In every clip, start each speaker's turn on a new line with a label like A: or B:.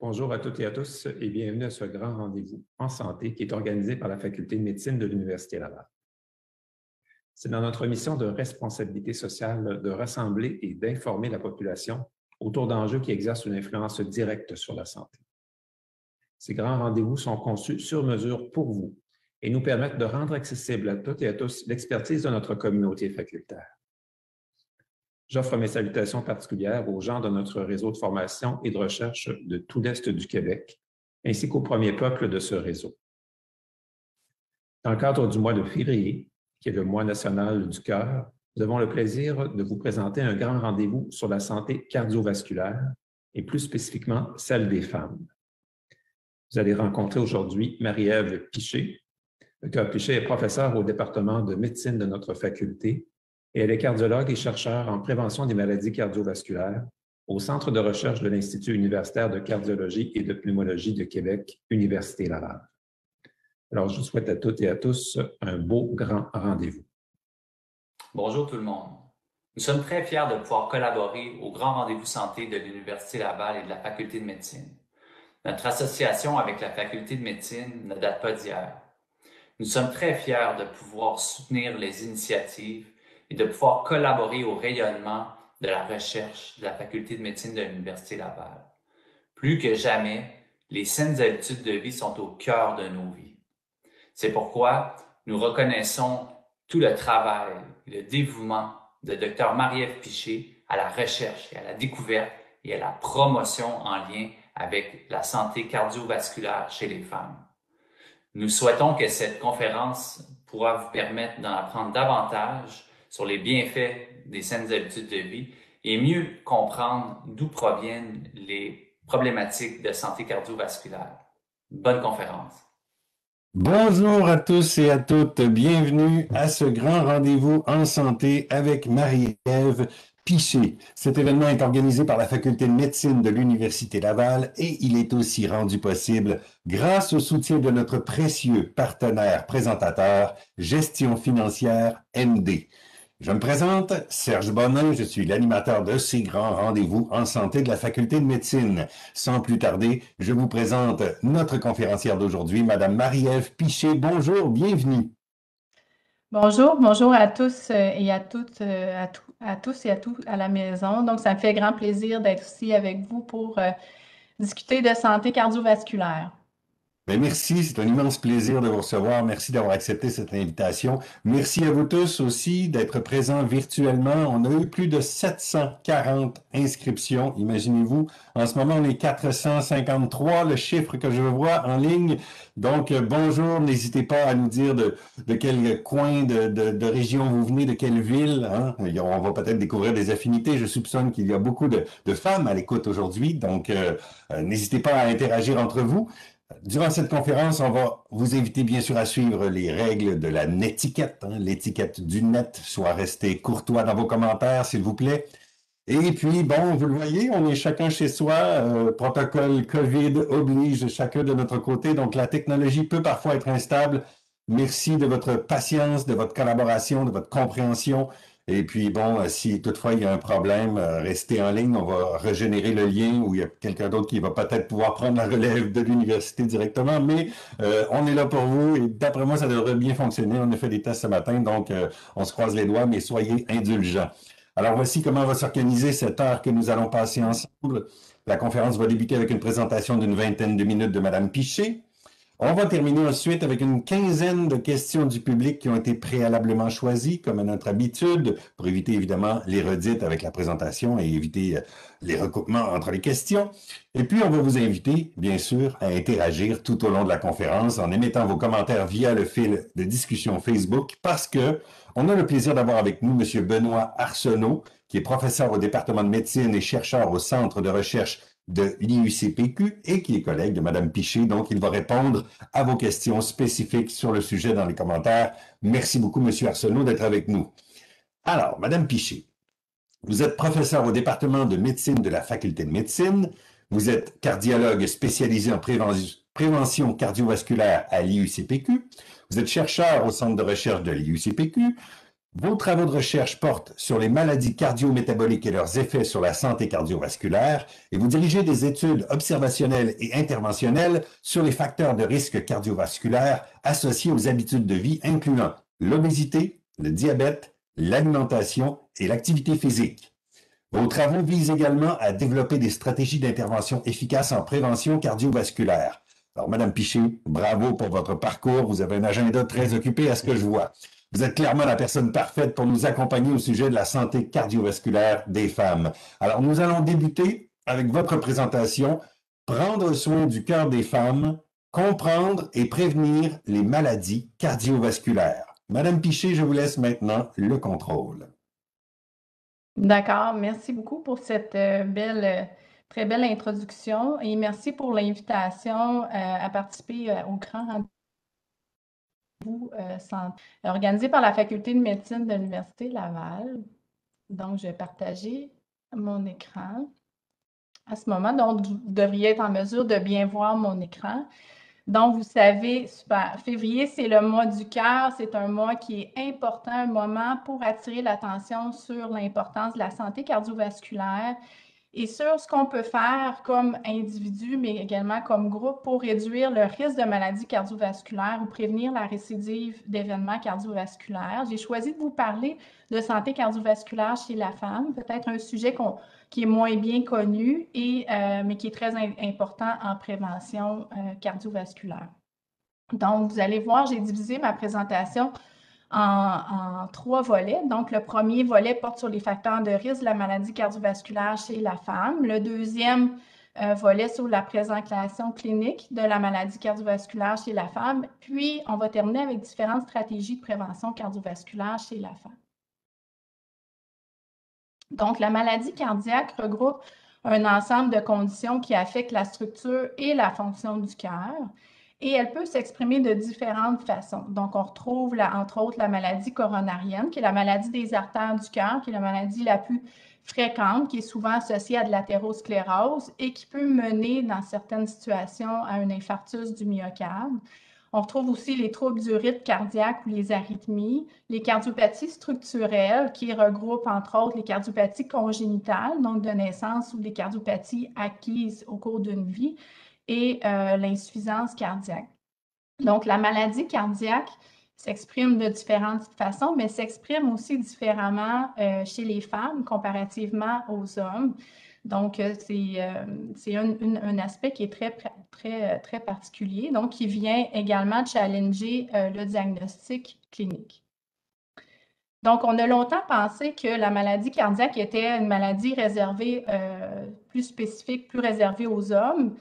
A: Bonjour à toutes et à tous et bienvenue à ce grand rendez-vous en santé qui est organisé par la Faculté de médecine de l'Université Laval. C'est dans notre mission de responsabilité sociale de rassembler et d'informer la population autour d'enjeux qui exercent une influence directe sur la santé. Ces grands rendez-vous sont conçus sur mesure pour vous et nous permettent de rendre accessible à toutes et à tous l'expertise de notre communauté facultaire. J'offre mes salutations particulières aux gens de notre réseau de formation et de recherche de tout l'Est du Québec, ainsi qu'aux premiers peuples de ce réseau. Dans le cadre du mois de février, qui est le mois national du cœur, nous avons le plaisir de vous présenter un grand rendez-vous sur la santé cardiovasculaire et plus spécifiquement celle des femmes. Vous allez rencontrer aujourd'hui Marie-Ève Piché. Dr. Piché est professeure au département de médecine de notre faculté et elle est cardiologue et chercheur en prévention des maladies cardiovasculaires au Centre de recherche de l'Institut universitaire de cardiologie et de pneumologie de Québec, Université Laval. Alors, je vous souhaite à toutes et à tous un beau grand rendez-vous.
B: Bonjour tout le monde. Nous sommes très fiers de pouvoir collaborer au grand rendez-vous santé de l'Université Laval et de la Faculté de médecine. Notre association avec la Faculté de médecine ne date pas d'hier. Nous sommes très fiers de pouvoir soutenir les initiatives et de pouvoir collaborer au rayonnement de la recherche de la Faculté de médecine de l'Université Laval. Plus que jamais, les saines habitudes de vie sont au cœur de nos vies. C'est pourquoi nous reconnaissons tout le travail et le dévouement de Dr. Marie-Ève Piché à la recherche et à la découverte et à la promotion en lien avec la santé cardiovasculaire chez les femmes. Nous souhaitons que cette conférence pourra vous permettre d'en apprendre davantage sur les bienfaits des saines habitudes de vie et mieux comprendre d'où proviennent les problématiques de santé cardiovasculaire. Bonne conférence.
C: Bonjour à tous et à toutes, bienvenue à ce grand rendez-vous en santé avec Marie-Ève Piché. Cet événement est organisé par la Faculté de médecine de l'Université Laval et il est aussi rendu possible grâce au soutien de notre précieux partenaire présentateur, Gestion financière MD. Je me présente, Serge Bonin, je suis l'animateur de ces grands rendez-vous en santé de la Faculté de médecine. Sans plus tarder, je vous présente notre conférencière d'aujourd'hui, Madame Marie-Ève Piché. Bonjour, bienvenue.
D: Bonjour à tous et à toutes, à tous et à tous à la maison. Donc, ça me fait grand plaisir d'être ici avec vous pour discuter de santé cardiovasculaire.
C: Bien, merci, c'est un immense plaisir de vous recevoir. Merci d'avoir accepté cette invitation. Merci à vous tous aussi d'être présents virtuellement. On a eu plus de 740 inscriptions, imaginez-vous. En ce moment, on est 453, le chiffre que je vois en ligne. Donc, bonjour, n'hésitez pas à nous dire de quel coin de région vous venez, de quelle ville. Hein? On va peut-être découvrir des affinités. Je soupçonne qu'il y a beaucoup de femmes à l'écoute aujourd'hui. Donc, n'hésitez pas à interagir entre vous. Durant cette conférence, on va vous inviter bien sûr à suivre les règles de la netiquette, l'étiquette du net, soit restez courtois dans vos commentaires, s'il vous plaît. Et puis, bon, vous le voyez, on est chacun chez soi, protocole COVID oblige chacun de notre côté, donc la technologie peut parfois être instable. Merci de votre patience, de votre collaboration, de votre compréhension. Et puis, bon, si toutefois il y a un problème, restez en ligne, on va régénérer le lien ou il y a quelqu'un d'autre qui va peut-être pouvoir prendre la relève de l'université directement, mais on est là pour vous et d'après moi, ça devrait bien fonctionner. On a fait des tests ce matin, donc on se croise les doigts, mais soyez indulgents. Alors, voici comment va s'organiser cette heure que nous allons passer ensemble. La conférence va débuter avec une présentation d'une vingtaine de minutes de Madame Piché. On va terminer ensuite avec une quinzaine de questions du public qui ont été préalablement choisies, comme à notre habitude, pour éviter évidemment les redites avec la présentation et éviter les recoupements entre les questions. Et puis, on va vous inviter, bien sûr, à interagir tout au long de la conférence en émettant vos commentaires via le fil de discussion Facebook parce que on a le plaisir d'avoir avec nous M. Benoît Arsenault, qui est professeur au département de médecine et chercheur au Centre de recherche de l'IUCPQ et qui est collègue de Mme Piché. Donc, il va répondre à vos questions spécifiques sur le sujet dans les commentaires. Merci beaucoup, M. Arsenault, d'être avec nous. Alors, Mme Piché, vous êtes professeur au département de médecine de la Faculté de médecine. Vous êtes cardiologue spécialisé en prévention cardiovasculaire à l'IUCPQ. Vous êtes chercheur au Centre de recherche de l'IUCPQ. Vos travaux de recherche portent sur les maladies cardio-métaboliques et leurs effets sur la santé cardiovasculaire et vous dirigez des études observationnelles et interventionnelles sur les facteurs de risque cardiovasculaire associés aux habitudes de vie incluant l'obésité, le diabète, l'alimentation et l'activité physique. Vos travaux visent également à développer des stratégies d'intervention efficaces en prévention cardiovasculaire. Alors, Madame Piché, bravo pour votre parcours. Vous avez un agenda très occupé à ce que je vois. Vous êtes clairement la personne parfaite pour nous accompagner au sujet de la santé cardiovasculaire des femmes. Alors, nous allons débuter avec votre présentation, prendre soin du cœur des femmes, comprendre et prévenir les maladies cardiovasculaires. Madame Piché, je vous laisse maintenant le contrôle.
D: D'accord, merci beaucoup pour cette très belle introduction et merci pour l'invitation à participer au grand rendez-vous organisé par la Faculté de médecine de l'Université Laval. Donc, je vais partager mon écran à ce moment. Donc, vous devriez être en mesure de bien voir mon écran. Donc, vous savez, super, février, c'est le mois du cœur. C'est un mois qui est important, un moment pour attirer l'attention sur l'importance de la santé cardiovasculaire et sur ce qu'on peut faire comme individu, mais également comme groupe pour réduire le risque de maladies cardiovasculaires ou prévenir la récidive d'événements cardiovasculaires. J'ai choisi de vous parler de santé cardiovasculaire chez la femme, peut-être un sujet qui est moins bien connu, mais qui est très important en prévention cardiovasculaire. Donc, vous allez voir, j'ai divisé ma présentation en 3 volets. Donc, le premier volet porte sur les facteurs de risque de la maladie cardiovasculaire chez la femme. Le deuxième volet sur la présentation clinique de la maladie cardiovasculaire chez la femme. Puis, on va terminer avec différentes stratégies de prévention cardiovasculaire chez la femme. Donc, la maladie cardiaque regroupe un ensemble de conditions qui affectent la structure et la fonction du cœur. Et elle peut s'exprimer de différentes façons. Donc, on retrouve, entre autres, la maladie coronarienne, qui est la maladie des artères du cœur, qui est la maladie la plus fréquente, qui est souvent associée à de l'athérosclérose et qui peut mener, dans certaines situations, à un infarctus du myocarde. On retrouve aussi les troubles du rythme cardiaque ou les arythmies, les cardiopathies structurelles qui regroupent entre autres les cardiopathies congénitales, donc de naissance, ou les cardiopathies acquises au cours d'une vie, et l'insuffisance cardiaque. Donc, la maladie cardiaque s'exprime de différentes façons, mais s'exprime aussi différemment chez les femmes comparativement aux hommes. Donc, c'est un aspect qui est très particulier, donc qui vient également challenger le diagnostic clinique. Donc, on a longtemps pensé que la maladie cardiaque était une maladie réservée, plus spécifique, plus réservée aux hommes,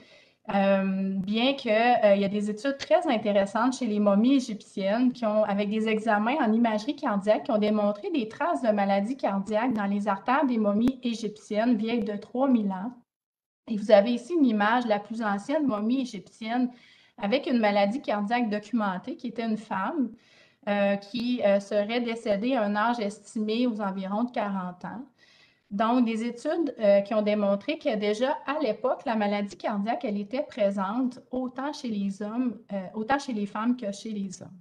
D: bien qu'il y a des études très intéressantes chez les momies égyptiennes avec des examens en imagerie cardiaque qui ont démontré des traces de maladies cardiaques dans les artères des momies égyptiennes vieilles de 3000 ans. Et vous avez ici une image de la plus ancienne momie égyptienne avec une maladie cardiaque documentée qui était une femme qui serait décédée à un âge estimé aux environs de 40 ans. Donc, des études qui ont démontré que déjà à l'époque, la maladie cardiaque, elle était présente autant chez les hommes, autant chez les femmes que chez les hommes.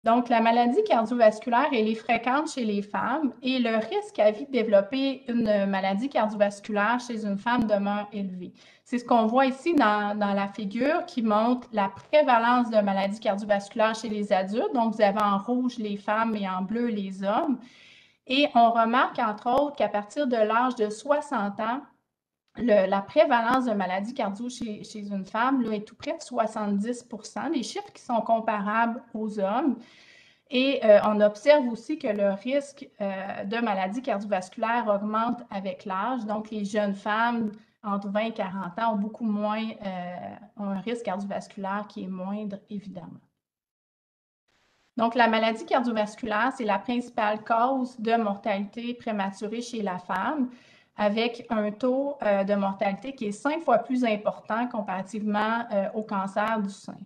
D: Donc, la maladie cardiovasculaire, elle est fréquente chez les femmes et le risque à vie de développer une maladie cardiovasculaire chez une femme demeure élevé. C'est ce qu'on voit ici dans la figure qui montre la prévalence de maladies cardiovasculaires chez les adultes. Donc, vous avez en rouge les femmes et en bleu les hommes. Et on remarque, entre autres, qu'à partir de l'âge de 60 ans, la prévalence de maladies cardio chez une femme là, est tout près de 70 %, des chiffres qui sont comparables aux hommes. Et on observe aussi que le risque de maladies cardiovasculaires augmente avec l'âge. Donc, les jeunes femmes entre 20 et 40 ans ont beaucoup moins, ont un risque cardiovasculaire qui est moindre, évidemment. Donc, la maladie cardiovasculaire, c'est la principale cause de mortalité prématurée chez la femme, avec un taux de mortalité qui est 5 fois plus important comparativement au cancer du sein.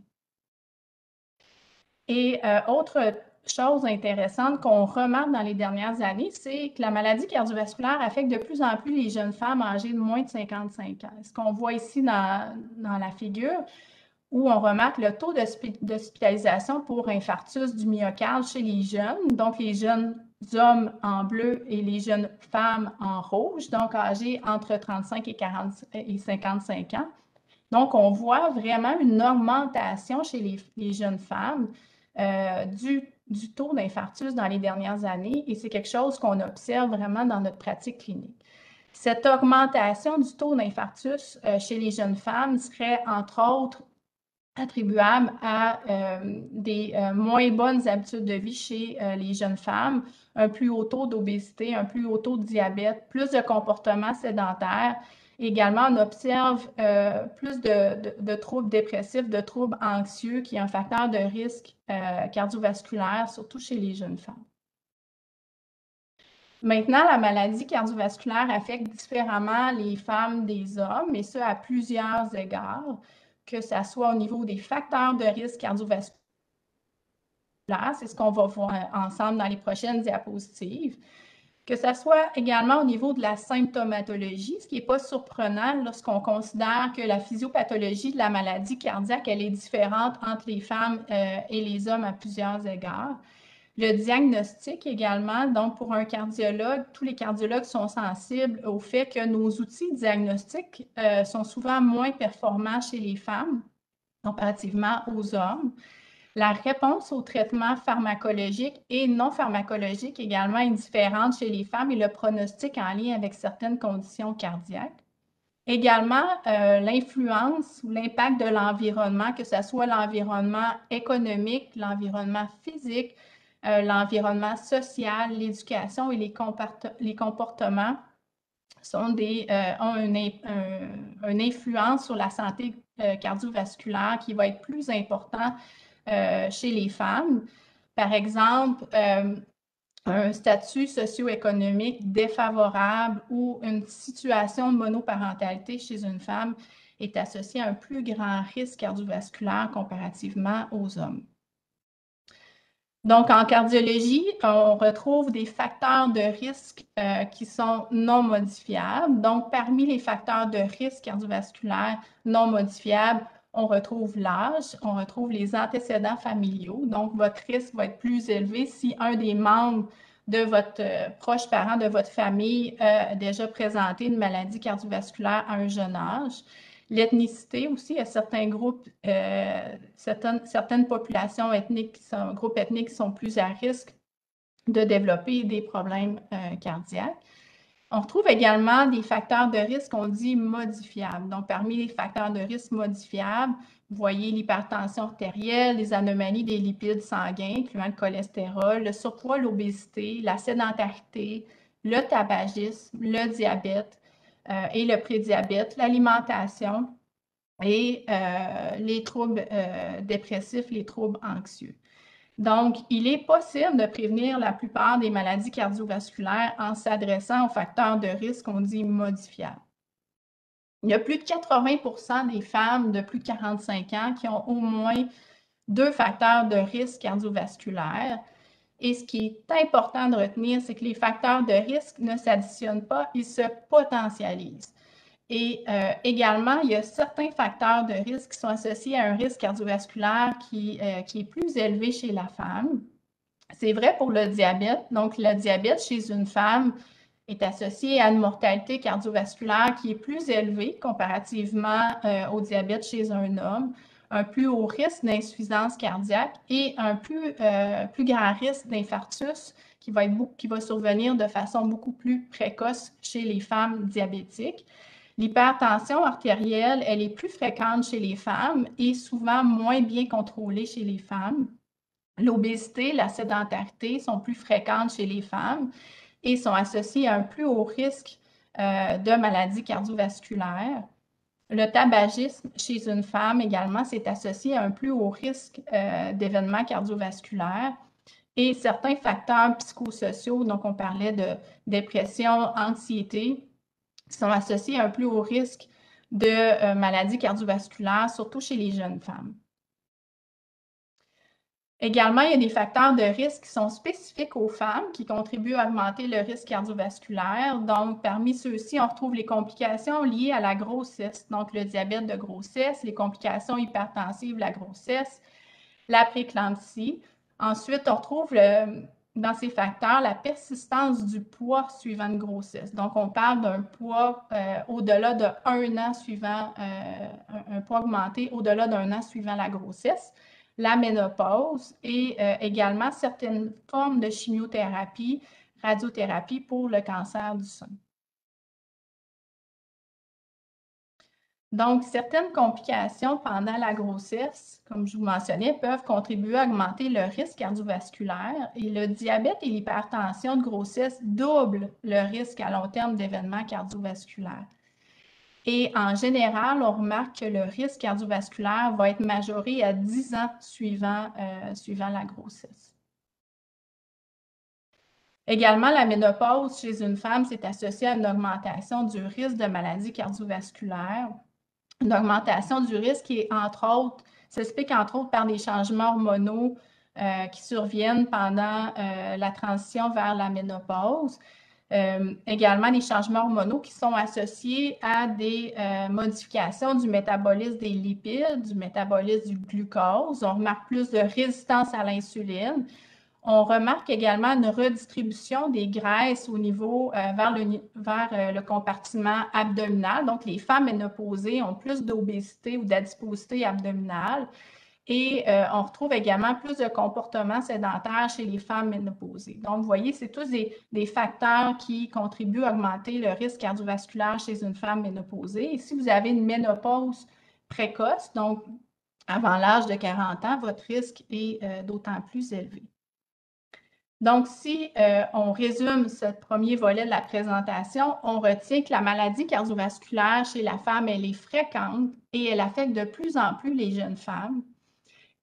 D: Et autre chose intéressante qu'on remarque dans les dernières années, c'est que la maladie cardiovasculaire affecte de plus en plus les jeunes femmes âgées de moins de 55 ans. Ce qu'on voit ici dans la figure, où on remarque le taux d'hospitalisation pour infarctus du myocarde chez les jeunes, donc les jeunes hommes en bleu et les jeunes femmes en rouge, donc âgés entre 35 et 55 ans. Donc, on voit vraiment une augmentation chez les jeunes femmes du taux d'infarctus dans les dernières années, et c'est quelque chose qu'on observe vraiment dans notre pratique clinique. Cette augmentation du taux d'infarctus chez les jeunes femmes serait, entre autres, attribuable à des moins bonnes habitudes de vie chez les jeunes femmes, un plus haut taux d'obésité, un plus haut taux de diabète, plus de comportements sédentaires. Également, on observe plus de troubles dépressifs, de troubles anxieux, qui est un facteur de risque cardiovasculaire, surtout chez les jeunes femmes. Maintenant, la maladie cardiovasculaire affecte différemment les femmes des hommes, et ce, à plusieurs égards, que ce soit au niveau des facteurs de risque cardiovasculaire, c'est ce qu'on va voir ensemble dans les prochaines diapositives, que ce soit également au niveau de la symptomatologie, ce qui n'est pas surprenant lorsqu'on considère que la physiopathologie de la maladie cardiaque, elle est différente entre les femmes et les hommes à plusieurs égards. Le diagnostic également, donc pour un cardiologue, tous les cardiologues sont sensibles au fait que nos outils diagnostiques sont souvent moins performants chez les femmes comparativement aux hommes. La réponse au traitement pharmacologique et non pharmacologique également est différente chez les femmes, et le pronostic en lien avec certaines conditions cardiaques. Également, l'influence ou l'impact de l'environnement, que ce soit l'environnement économique, l'environnement physique, l'environnement social, l'éducation et les comportements ont une influence sur la santé cardiovasculaire qui va être plus importante chez les femmes. Par exemple, un statut socio-économique défavorable ou une situation de monoparentalité chez une femme est associé à un plus grand risque cardiovasculaire comparativement aux hommes. Donc, en cardiologie, on retrouve des facteurs de risque qui sont non modifiables. Donc, parmi les facteurs de risque cardiovasculaire non modifiables, on retrouve l'âge, on retrouve les antécédents familiaux. Donc, votre risque va être plus élevé si un des membres de votre proche parent, de votre famille, a déjà présenté une maladie cardiovasculaire à un jeune âge. L'ethnicité aussi, il y a certains groupes, certaines populations ethniques, groupes ethniques qui sont plus à risque de développer des problèmes cardiaques. On retrouve également des facteurs de risque qu'on dit modifiables. Donc, parmi les facteurs de risque modifiables, vous voyez l'hypertension artérielle, les anomalies des lipides sanguins, incluant le cholestérol, le surpoids, l'obésité, la sédentarité, le tabagisme, le diabète et le prédiabète, l'alimentation et les troubles dépressifs, les troubles anxieux. Donc, il est possible de prévenir la plupart des maladies cardiovasculaires en s'adressant aux facteurs de risque qu'on dit modifiables. Il y a plus de 80% des femmes de plus de 45 ans qui ont au moins 2 facteurs de risque cardiovasculaire. Et ce qui est important de retenir, c'est que les facteurs de risque ne s'additionnent pas, ils se potentialisent. Et également, il y a certains facteurs de risque qui sont associés à un risque cardiovasculaire qui est plus élevé chez la femme. C'est vrai pour le diabète. Donc, le diabète chez une femme est associé à une mortalité cardiovasculaire qui est plus élevée comparativement au diabète chez un homme, un plus haut risque d'insuffisance cardiaque et un plus grand risque d'infarctus qui va survenir de façon beaucoup plus précoce chez les femmes diabétiques. L'hypertension artérielle, elle est plus fréquente chez les femmes et souvent moins bien contrôlée chez les femmes. L'obésité, la sédentarité sont plus fréquentes chez les femmes et sont associées à un plus haut risque de maladies cardiovasculaires. Le tabagisme chez une femme également, c'est associé à un plus haut risque d'événements cardiovasculaires. Et certains facteurs psychosociaux, donc on parlait de dépression, anxiété, sont associés à un plus haut risque de maladies cardiovasculaires, surtout chez les jeunes femmes. Également, il y a des facteurs de risque qui sont spécifiques aux femmes qui contribuent à augmenter le risque cardiovasculaire. Donc, parmi ceux-ci, on retrouve les complications liées à la grossesse, donc le diabète de grossesse, les complications hypertensives de la grossesse, la prééclampsie. Ensuite, on retrouve dans ces facteurs la persistance du poids suivant une grossesse. Donc, on parle d'un poids au-delà de 1 an suivant, un poids augmenté au-delà d'1 an suivant la grossesse, la ménopause et également certaines formes de chimiothérapie, radiothérapie pour le cancer du sein. Donc, certaines complications pendant la grossesse, comme je vous mentionnais, peuvent contribuer à augmenter le risque cardiovasculaire et le diabète et l'hypertension de grossesse doublent le risque à long terme d'événements cardiovasculaires. Et en général, on remarque que le risque cardiovasculaire va être majoré à 10 ans suivant la grossesse. Également, la ménopause chez une femme, c'est associé à une augmentation du risque de maladies cardiovasculaires, une augmentation du risque qui est, s'explique entre autres par des changements hormonaux qui surviennent pendant la transition vers la ménopause. Également, des changements hormonaux qui sont associés à des modifications du métabolisme des lipides, du métabolisme du glucose. On remarque plus de résistance à l'insuline. On remarque également une redistribution des graisses au niveau vers le compartiment abdominal. Donc, les femmes ménopausées ont plus d'obésité ou d'adiposité abdominale. Et on retrouve également plus de comportements sédentaires chez les femmes ménopausées. Donc, vous voyez, c'est tous des facteurs qui contribuent à augmenter le risque cardiovasculaire chez une femme ménopausée. Et si vous avez une ménopause précoce, donc avant l'âge de 40 ans, votre risque est d'autant plus élevé. Donc, si on résume ce premier volet de la présentation, on retient que la maladie cardiovasculaire chez la femme, elle est fréquente et elle affecte de plus en plus les jeunes femmes.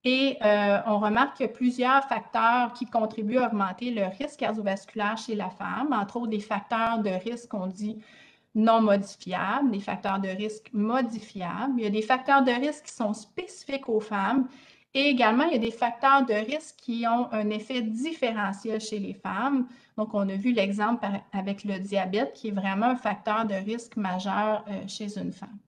D: Et on remarque qu'il y a plusieurs facteurs qui contribuent à augmenter le risque cardiovasculaire chez la femme, entre autres des facteurs de risque qu'on dit non modifiables, des facteurs de risque modifiables. Il y a des facteurs de risque qui sont spécifiques aux femmes et également il y a des facteurs de risque qui ont un effet différentiel chez les femmes. Donc, on a vu l'exemple avec le diabète qui est vraiment un facteur de risque majeur chez une femme.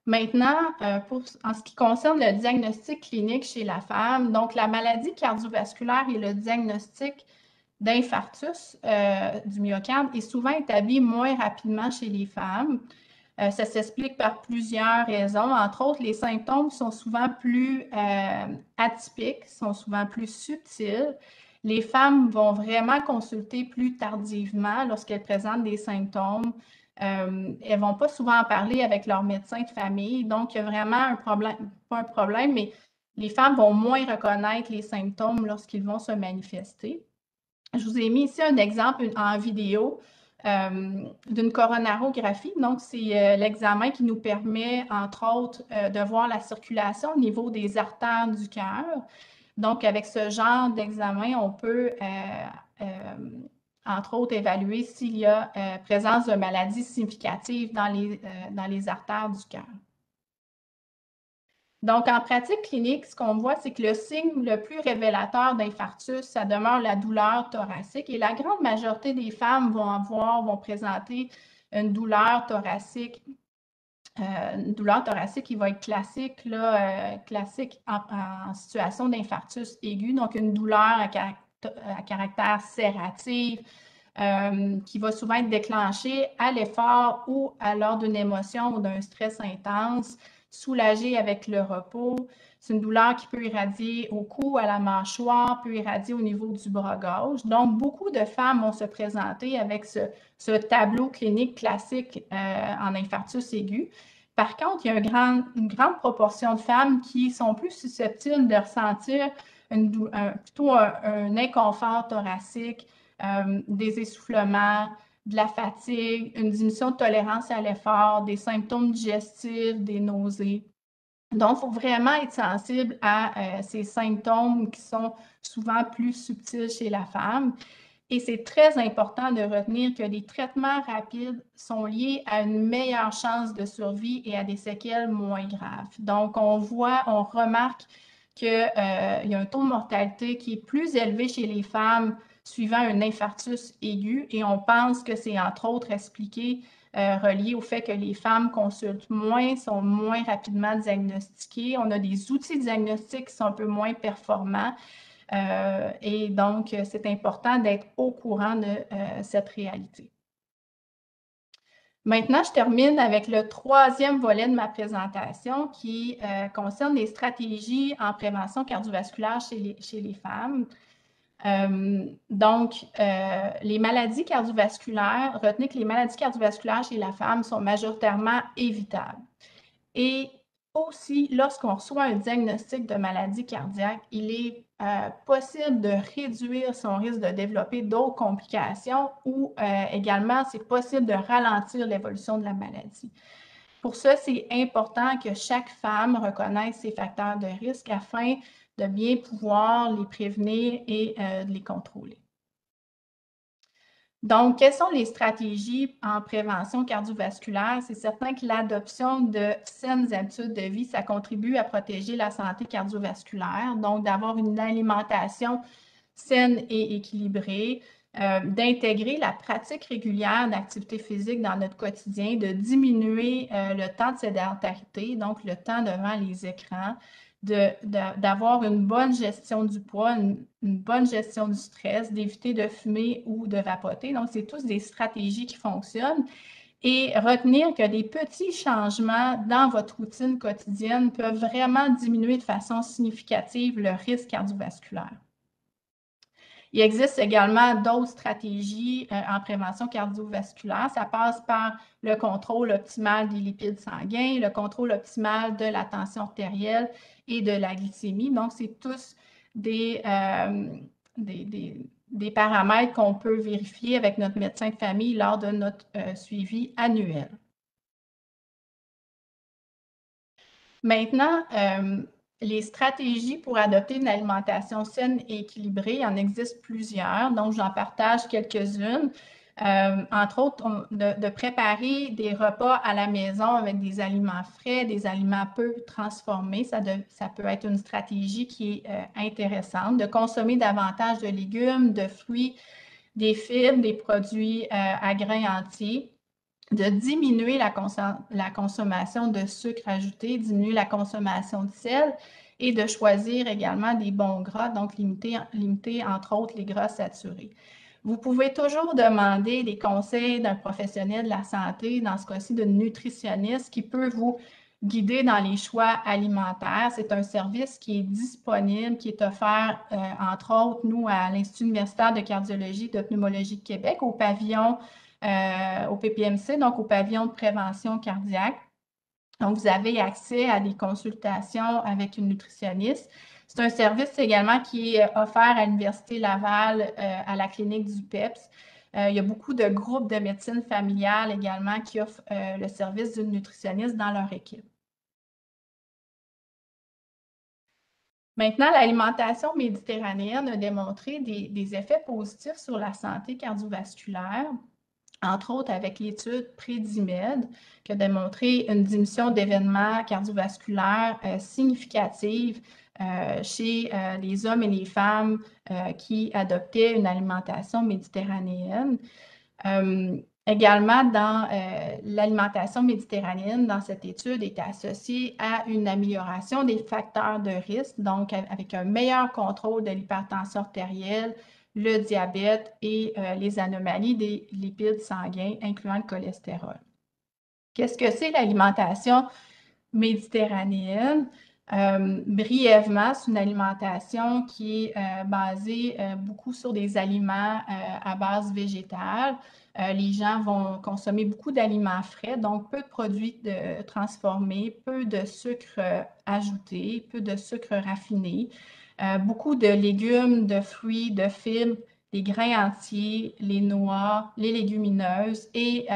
D: Maintenant, en ce qui concerne le diagnostic clinique chez la femme, donc la maladie cardiovasculaire et le diagnostic d'infarctus du myocarde est souvent établi moins rapidement chez les femmes. Ça s'explique par plusieurs raisons. Entre autres, les symptômes sont souvent plus atypiques, sont souvent plus subtils. Les femmes vont vraiment consulter plus tardivement lorsqu'elles présentent des symptômes. Elles ne vont pas souvent en parler avec leur médecin de famille. Donc, il y a vraiment un problème, pas un problème, mais les femmes vont moins reconnaître les symptômes lorsqu'ils vont se manifester. Je vous ai mis ici un exemple en vidéo d'une coronarographie. Donc, c'est l'examen qui nous permet, entre autres, de voir la circulation au niveau des artères du cœur. Donc, avec ce genre d'examen, on peut entre autres, évaluer s'il y a présence de maladies significatives dans les artères du cœur. Donc, en pratique clinique, ce qu'on voit, c'est que le signe le plus révélateur d'infarctus, ça demeure la douleur thoracique. Et la grande majorité des femmes vont présenter une douleur thoracique qui va être classique, classique en situation d'infarctus aigu, donc une douleur à caractère serratif, qui va souvent être déclenchée à l'effort ou lors d'une émotion ou d'un stress intense, soulagée avec le repos. C'est une douleur qui peut irradier au cou, à la mâchoire, peut irradier au niveau du bras gauche. Donc, beaucoup de femmes vont se présenter avec ce tableau clinique classique en infarctus aigu. Par contre, il y a une grande proportion de femmes qui sont plus susceptibles de ressentir plutôt un inconfort thoracique, des essoufflements, de la fatigue, une diminution de tolérance à l'effort, des symptômes digestifs, des nausées. Donc, il faut vraiment être sensible à ces symptômes qui sont souvent plus subtils chez la femme. Et c'est très important de retenir que les traitements rapides sont liés à une meilleure chance de survie et à des séquelles moins graves. Donc, on remarque qu'il y a un taux de mortalité qui est plus élevé chez les femmes suivant un infarctus aigu, et on pense que c'est entre autres expliqué, relié au fait que les femmes consultent moins, sont moins rapidement diagnostiquées. On a des outils de diagnostic qui sont un peu moins performants, et donc c'est important d'être au courant de cette réalité. Maintenant, je termine avec le troisième volet de ma présentation qui concerne les stratégies en prévention cardiovasculaire chez les femmes. Donc, les maladies cardiovasculaires, retenez que les maladies cardiovasculaires chez la femme sont majoritairement évitables. Et aussi, lorsqu'on reçoit un diagnostic de maladie cardiaque, il est possible de réduire son risque de développer d'autres complications ou également, c'est possible de ralentir l'évolution de la maladie. Pour ça, c'est important que chaque femme reconnaisse ses facteurs de risque afin de bien pouvoir les prévenir et de les contrôler. Donc, quelles sont les stratégies en prévention cardiovasculaire? C'est certain que l'adoption de saines habitudes de vie, ça contribue à protéger la santé cardiovasculaire. Donc, d'avoir une alimentation saine et équilibrée, d'intégrer la pratique régulière d'activité physique dans notre quotidien, de diminuer le temps de sédentarité, donc le temps devant les écrans, d'avoir une bonne gestion du poids, une bonne gestion du stress, d'éviter de fumer ou de vapoter. Donc, c'est tous des stratégies qui fonctionnent. Et retenir que des petits changements dans votre routine quotidienne peuvent vraiment diminuer de façon significative le risque cardiovasculaire. Il existe également d'autres stratégies en prévention cardiovasculaire. Ça passe par le contrôle optimal des lipides sanguins, le contrôle optimal de la tension artérielle et de la glycémie. Donc, c'est tous des paramètres qu'on peut vérifier avec notre médecin de famille lors de notre suivi annuel. Maintenant, les stratégies pour adopter une alimentation saine et équilibrée, il en existe plusieurs, donc j'en partage quelques-unes. Entre autres, de préparer des repas à la maison avec des aliments frais, des aliments peu transformés, ça peut être une stratégie qui est intéressante. De consommer davantage de légumes, de fruits, des fibres, des produits à grains entiers. De diminuer la consommation de sucre ajouté, diminuer la consommation de sel et de choisir également des bons gras, donc limiter entre autres les gras saturés. Vous pouvez toujours demander des conseils d'un professionnel de la santé, dans ce cas-ci d'une nutritionniste qui peut vous guider dans les choix alimentaires. C'est un service qui est disponible, qui est offert entre autres, nous, à l'Institut universitaire de cardiologie et de pneumologie de Québec, au pavillon au PPMC, donc au pavillon de prévention cardiaque. Donc, vous avez accès à des consultations avec une nutritionniste. C'est un service également qui est offert à l'Université Laval, à la clinique du PEPS. Il y a beaucoup de groupes de médecine familiale également qui offrent le service d'une nutritionniste dans leur équipe. Maintenant, l'alimentation méditerranéenne a démontré des effets positifs sur la santé cardiovasculaire, entre autres avec l'étude Prédimed, qui a démontré une diminution d'événements cardiovasculaires significative chez les hommes et les femmes qui adoptaient une alimentation méditerranéenne. Également, dans l'alimentation méditerranéenne, dans cette étude, est associée à une amélioration des facteurs de risque, donc avec un meilleur contrôle de l'hypertension artérielle, le diabète et les anomalies des lipides sanguins, incluant le cholestérol. Qu'est-ce que c'est l'alimentation méditerranéenne? Brièvement, c'est une alimentation qui est basée beaucoup sur des aliments à base végétale. Les gens vont consommer beaucoup d'aliments frais, donc peu de produits transformés, peu de sucre ajouté, peu de sucre raffiné. Beaucoup de légumes, de fruits, de fibres, les grains entiers, les noix, les légumineuses et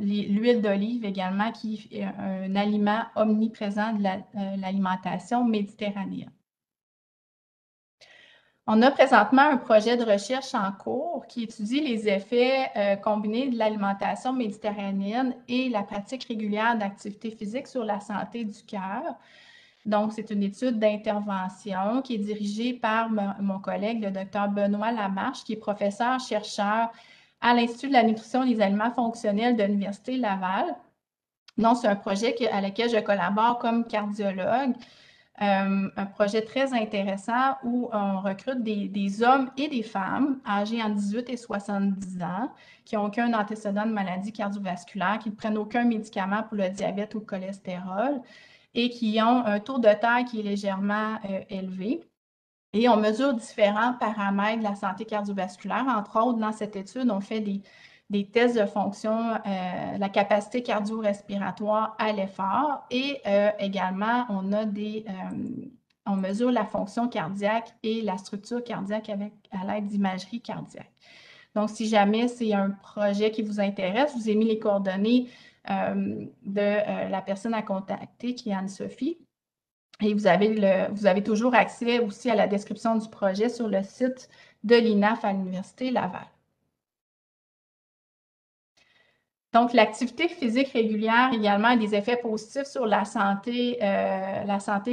D: l'huile d'olive également, qui est un aliment omniprésent de l'alimentation méditerranéenne. On a présentement un projet de recherche en cours qui étudie les effets combinés de l'alimentation méditerranéenne et la pratique régulière d'activité physique sur la santé du cœur. Donc, c'est une étude d'intervention qui est dirigée par mon collègue, le Dr Benoît Lamarche, qui est professeur-chercheur à l'Institut de la nutrition et des aliments fonctionnels de l'Université Laval. Donc, c'est un projet à lequel je collabore comme cardiologue. Un projet très intéressant où on recrute des hommes et des femmes âgés entre 18 et 70 ans qui n'ont aucun antécédent de maladie cardiovasculaire, qui ne prennent aucun médicament pour le diabète ou le cholestérol et qui ont un taux de taille qui est légèrement élevé. Et on mesure différents paramètres de la santé cardiovasculaire. Entre autres, dans cette étude, on fait des tests de fonction, la capacité cardio-respiratoire à l'effort et également, on mesure la fonction cardiaque et la structure cardiaque à l'aide d'imagerie cardiaque. Donc, si jamais c'est un projet qui vous intéresse, je vous ai mis les coordonnées de la personne à contacter, qui est Anne-Sophie. Et vous avez toujours accès aussi à la description du projet sur le site de l'INAF à l'Université Laval. Donc, l'activité physique régulière également a des effets positifs sur la santé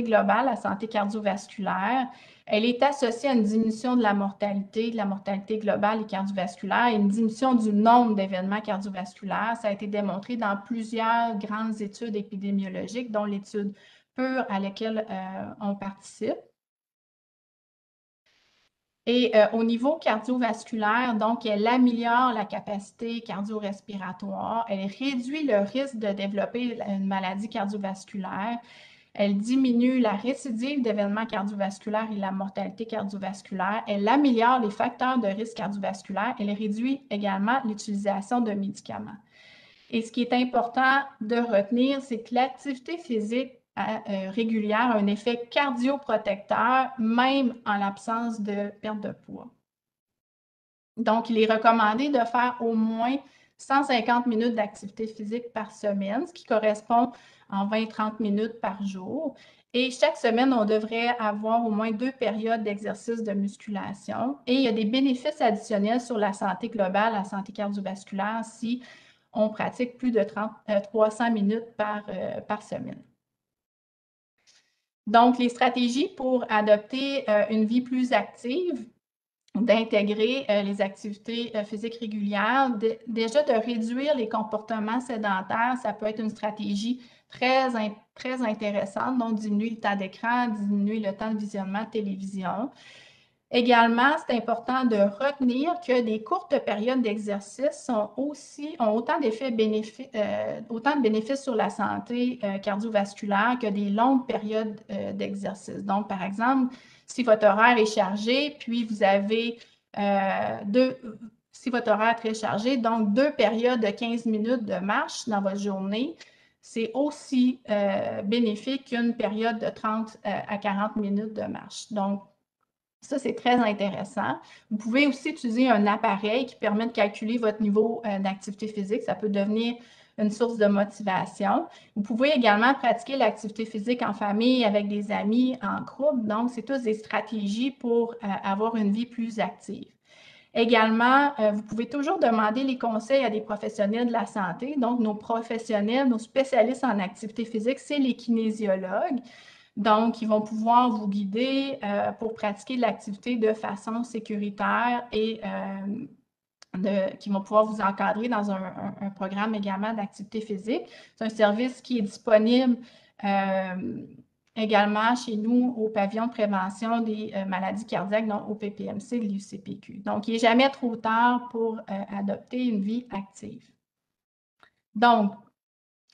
D: globale, la santé cardiovasculaire. Elle est associée à une diminution de la mortalité globale et cardiovasculaire et une diminution du nombre d'événements cardiovasculaires. Ça a été démontré dans plusieurs grandes études épidémiologiques, dont l'étude PUR à laquelle on participe. Et au niveau cardiovasculaire, donc, elle améliore la capacité cardio-respiratoire, elle réduit le risque de développer une maladie cardiovasculaire, elle diminue la récidive d'événements cardiovasculaires et la mortalité cardiovasculaire, elle améliore les facteurs de risque cardiovasculaire, elle réduit également l'utilisation de médicaments. Et ce qui est important de retenir, c'est que l'activité physique régulière a un effet cardioprotecteur, même en l'absence de perte de poids. Donc, il est recommandé de faire au moins 150 minutes d'activité physique par semaine, ce qui correspond en 20-30 minutes par jour. Et chaque semaine, on devrait avoir au moins 2 périodes d'exercice de musculation. Et il y a des bénéfices additionnels sur la santé globale, la santé cardiovasculaire, si on pratique plus de 300 minutes par semaine. Donc, les stratégies pour adopter une vie plus active, d'intégrer les activités physiques régulières, déjà de réduire les comportements sédentaires, ça peut être une stratégie très intéressante, donc diminuer le temps d'écran, diminuer le temps de visionnement de télévision. Également, c'est important de retenir que des courtes périodes d'exercice ont autant de bénéfices sur la santé cardiovasculaire que des longues périodes d'exercice. Donc, par exemple, si votre horaire est chargé, puis vous avez si votre horaire est très chargé, donc 2 périodes de 15 minutes de marche dans votre journée, c'est aussi bénéfique qu'une période de 30 à 40 minutes de marche. Donc, ça, c'est très intéressant. Vous pouvez aussi utiliser un appareil qui permet de calculer votre niveau d'activité physique. Ça peut devenir une source de motivation. Vous pouvez également pratiquer l'activité physique en famille, avec des amis, en groupe. Donc, c'est toutes des stratégies pour avoir une vie plus active. Également, vous pouvez toujours demander les conseils à des professionnels de la santé. Donc, nos professionnels, nos spécialistes en activité physique, c'est les kinésiologues. Donc, ils vont pouvoir vous guider pour pratiquer l'activité de façon sécuritaire et qui vont pouvoir vous encadrer dans un programme également d'activité physique. C'est un service qui est disponible également chez nous au pavillon de prévention des maladies cardiaques, donc au PPMC de l'UCPQ. Donc, il n'est jamais trop tard pour adopter une vie active. Donc,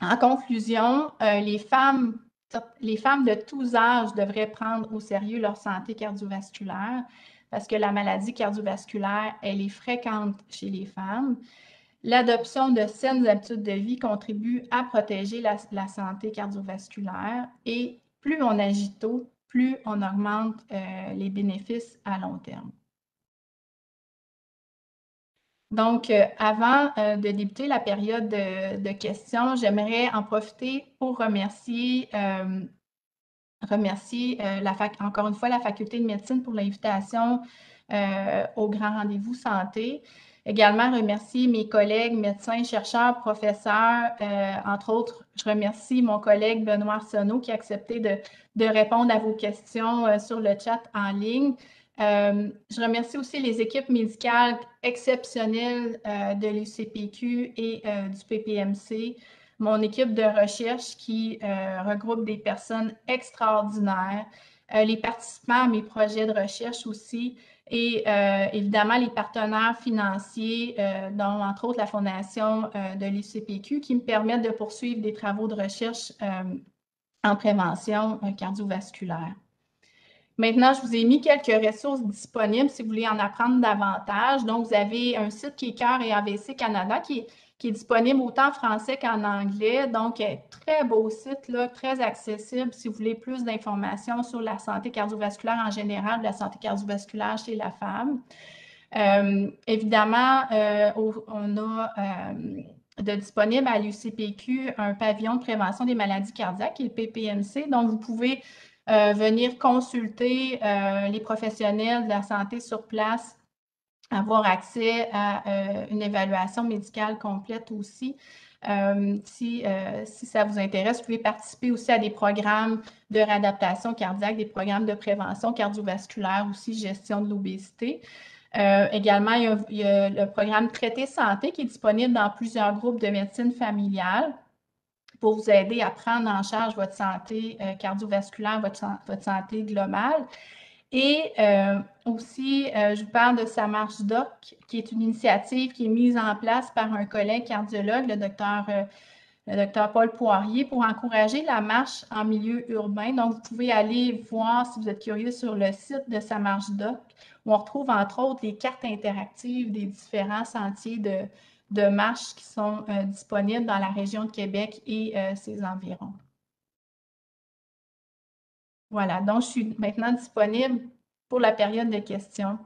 D: en conclusion, les femmes de tous âges devraient prendre au sérieux leur santé cardiovasculaire parce que la maladie cardiovasculaire, elle est fréquente chez les femmes. L'adoption de saines habitudes de vie contribue à protéger la santé cardiovasculaire et plus on agit tôt, plus on augmente les bénéfices à long terme. Donc, avant de débuter la période de questions, j'aimerais en profiter pour remercier encore une fois la Faculté de médecine pour l'invitation au Grand Rendez-vous Santé. Également, remercier mes collègues médecins, chercheurs, professeurs. Entre autres, je remercie mon collègue Benoît Arsenault qui a accepté de répondre à vos questions sur le chat en ligne. Je remercie aussi les équipes médicales exceptionnelles de l'UCPQ et du PPMC, mon équipe de recherche qui regroupe des personnes extraordinaires, les participants à mes projets de recherche aussi, et évidemment les partenaires financiers, dont entre autres la Fondation de l'UCPQ, qui me permettent de poursuivre des travaux de recherche en prévention cardiovasculaire. Maintenant, je vous ai mis quelques ressources disponibles si vous voulez en apprendre davantage. Donc, vous avez un site qui est Cœur et AVC Canada qui est disponible autant en français qu'en anglais. Donc, très beau site, là, très accessible si vous voulez plus d'informations sur la santé cardiovasculaire en général, la santé cardiovasculaire chez la femme. Évidemment, on a de disponible à l'UCPQ un pavillon de prévention des maladies cardiaques qui est le PPMC. Donc, vous pouvez venir consulter les professionnels de la santé sur place, avoir accès à une évaluation médicale complète aussi. Si ça vous intéresse, vous pouvez participer aussi à des programmes de réadaptation cardiaque, des programmes de prévention cardiovasculaire aussi, gestion de l'obésité. Également, il y a le programme Traité Santé qui est disponible dans plusieurs groupes de médecine familiale pour vous aider à prendre en charge votre santé cardiovasculaire, votre santé globale. Et aussi, je vous parle de Sa Marche Doc, qui est une initiative qui est mise en place par un collègue cardiologue, le docteur Paul Poirier, pour encourager la marche en milieu urbain. Donc, vous pouvez aller voir, si vous êtes curieux, sur le site de Sa Marche Doc, où on retrouve entre autres les cartes interactives des différents sentiers de marche qui sont disponibles dans la région de Québec et ses environs. Voilà, donc je suis maintenant disponible pour la période de questions.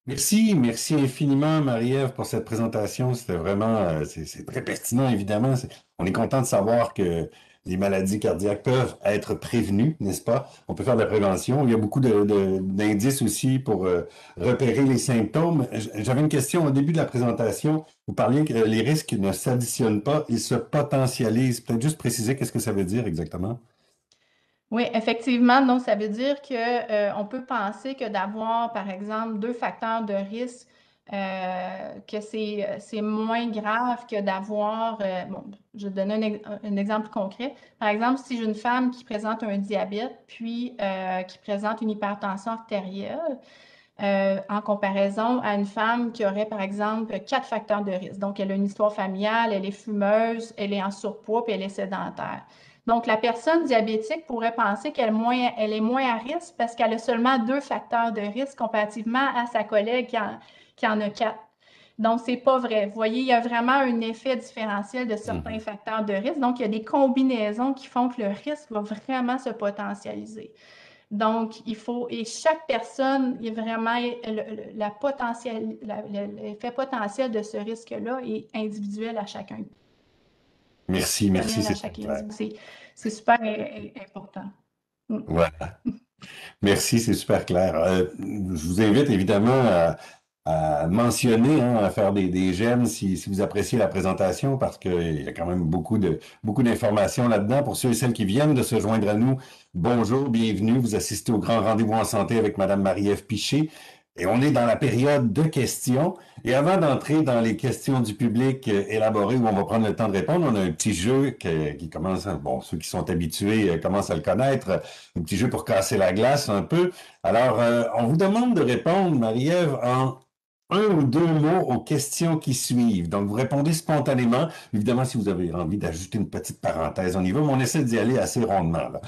C: Merci infiniment, Marie-Ève, pour cette présentation. C'était vraiment, c'est très pertinent, évidemment. On est content de savoir que les maladies cardiaques peuvent être prévenues, n'est-ce pas? On peut faire de la prévention. Il y a beaucoup d'indices aussi pour repérer les symptômes. J'avais une question au début de la présentation. Vous parliez que les risques ne s'additionnent pas, ils se potentialisent. Peut-être juste préciser qu'est-ce que ça veut dire exactement?
D: Oui, effectivement, donc ça veut dire que on peut penser que d'avoir, par exemple, deux facteurs de risque, que c'est moins grave que d'avoir, bon, je vais donner un exemple concret. Par exemple, si j'ai une femme qui présente un diabète, puis qui présente une hypertension artérielle, en comparaison à une femme qui aurait, par exemple, 4 facteurs de risque. Donc, elle a une histoire familiale, elle est fumeuse, elle est en surpoids, puis elle est sédentaire. Donc, la personne diabétique pourrait penser qu'elle est moins à risque parce qu'elle a seulement 2 facteurs de risque comparativement à sa collègue qui en a 4. Donc, ce n'est pas vrai. Vous voyez, il y a vraiment un effet différentiel de certains facteurs de risque. Donc, il y a des combinaisons qui font que le risque va vraiment se potentialiser. Donc, et chaque personne, il y a vraiment l'effet potentiel de ce risque-là est individuel à chacun.
C: Merci, c'est très clair.
D: C'est super important.
C: Voilà. Merci, c'est super clair. Je vous invite évidemment à mentionner, hein, à faire des j'aime si vous appréciez la présentation parce qu'il y a quand même beaucoup d'informations là-dedans. Pour ceux et celles qui viennent de se joindre à nous, bonjour, bienvenue. Vous assistez au grand rendez-vous en santé avec Madame Marie-Ève Piché. Et on est dans la période de questions. Et avant d'entrer dans les questions du public élaborées où on va prendre le temps de répondre, on a un petit jeu qui commence, bon, ceux qui sont habitués commencent à le connaître, un petit jeu pour casser la glace un peu. Alors, on vous demande de répondre, Marie-Ève, en un ou deux mots aux questions qui suivent. Donc, vous répondez spontanément. Évidemment, si vous avez envie d'ajouter une petite parenthèse, on y va, mais on essaie d'y aller assez rondement, là.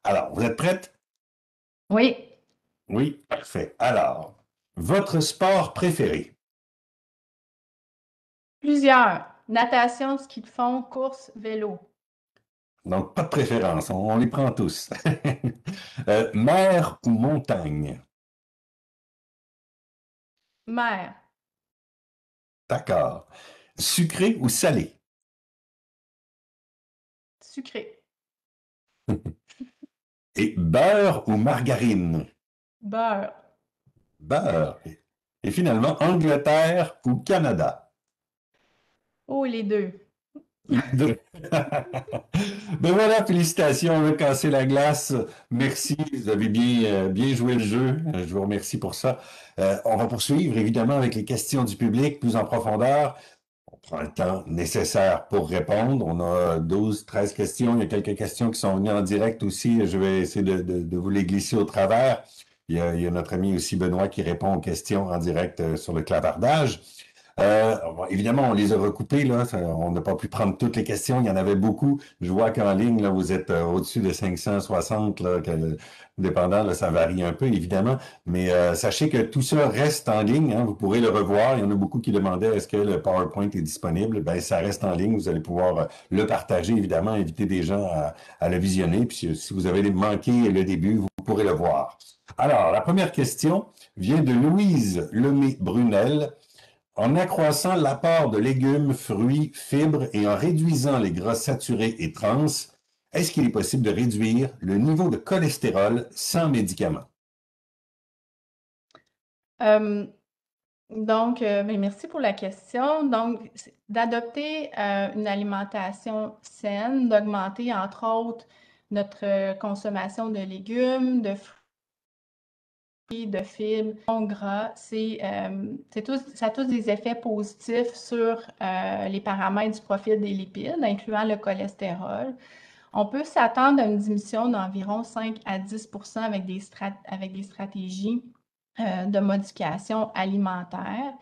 C: Alors, vous êtes prête?
D: Oui.
C: Oui, parfait. Alors, votre sport préféré?
D: Plusieurs. Natation, ski de fond, course, vélo.
C: Donc, pas de préférence, on les prend tous. Mer ou montagne?
D: Mer.
C: D'accord. Sucré ou salé?
D: Sucré.
C: Et beurre ou margarine?
D: Beurre.
C: beurre. Et finalement, Angleterre ou Canada?
D: Oh, les deux.
C: Deux. Ben voilà, félicitations, on a cassé la glace. Merci, vous avez bien joué le jeu. Je vous remercie pour ça. On va poursuivre évidemment avec les questions du public plus en profondeur. On prend le temps nécessaire pour répondre. On a 12, 13 questions. Il y a quelques questions qui sont venues en direct aussi. Je vais essayer de vous les glisser au travers. Il y a notre ami aussi Benoît qui répond aux questions en direct sur le clavardage. Évidemment, on les a recoupées, là. On n'a pas pu prendre toutes les questions. Il y en avait beaucoup. Je vois qu'en ligne, là, vous êtes au-dessus de 560, là, dépendant, là, ça varie un peu, évidemment. Mais sachez que tout ça reste en ligne, hein. Vous pourrez le revoir. Il y en a beaucoup qui demandaient est-ce que le PowerPoint est disponible? Ben, ça reste en ligne. Vous allez pouvoir le partager, évidemment, inviter des gens à le visionner. Puis si vous avez manqué le début, vous pourrez le voir. Alors, la première question vient de Louise Lemay-Brunel. En accroissant l'apport de légumes, fruits, fibres et en réduisant les gras saturés et trans, est-ce qu'il est possible de réduire le niveau de cholestérol sans médicaments?
D: Merci pour la question. Donc, d'adopter une alimentation saine, d'augmenter entre autres notre consommation de légumes, de fruits, de fibres, non gras, ça a tous des effets positifs sur les paramètres du profil des lipides, incluant le cholestérol. On peut s'attendre à une diminution d'environ 5 à 10 avec des stratégies de modification alimentaire.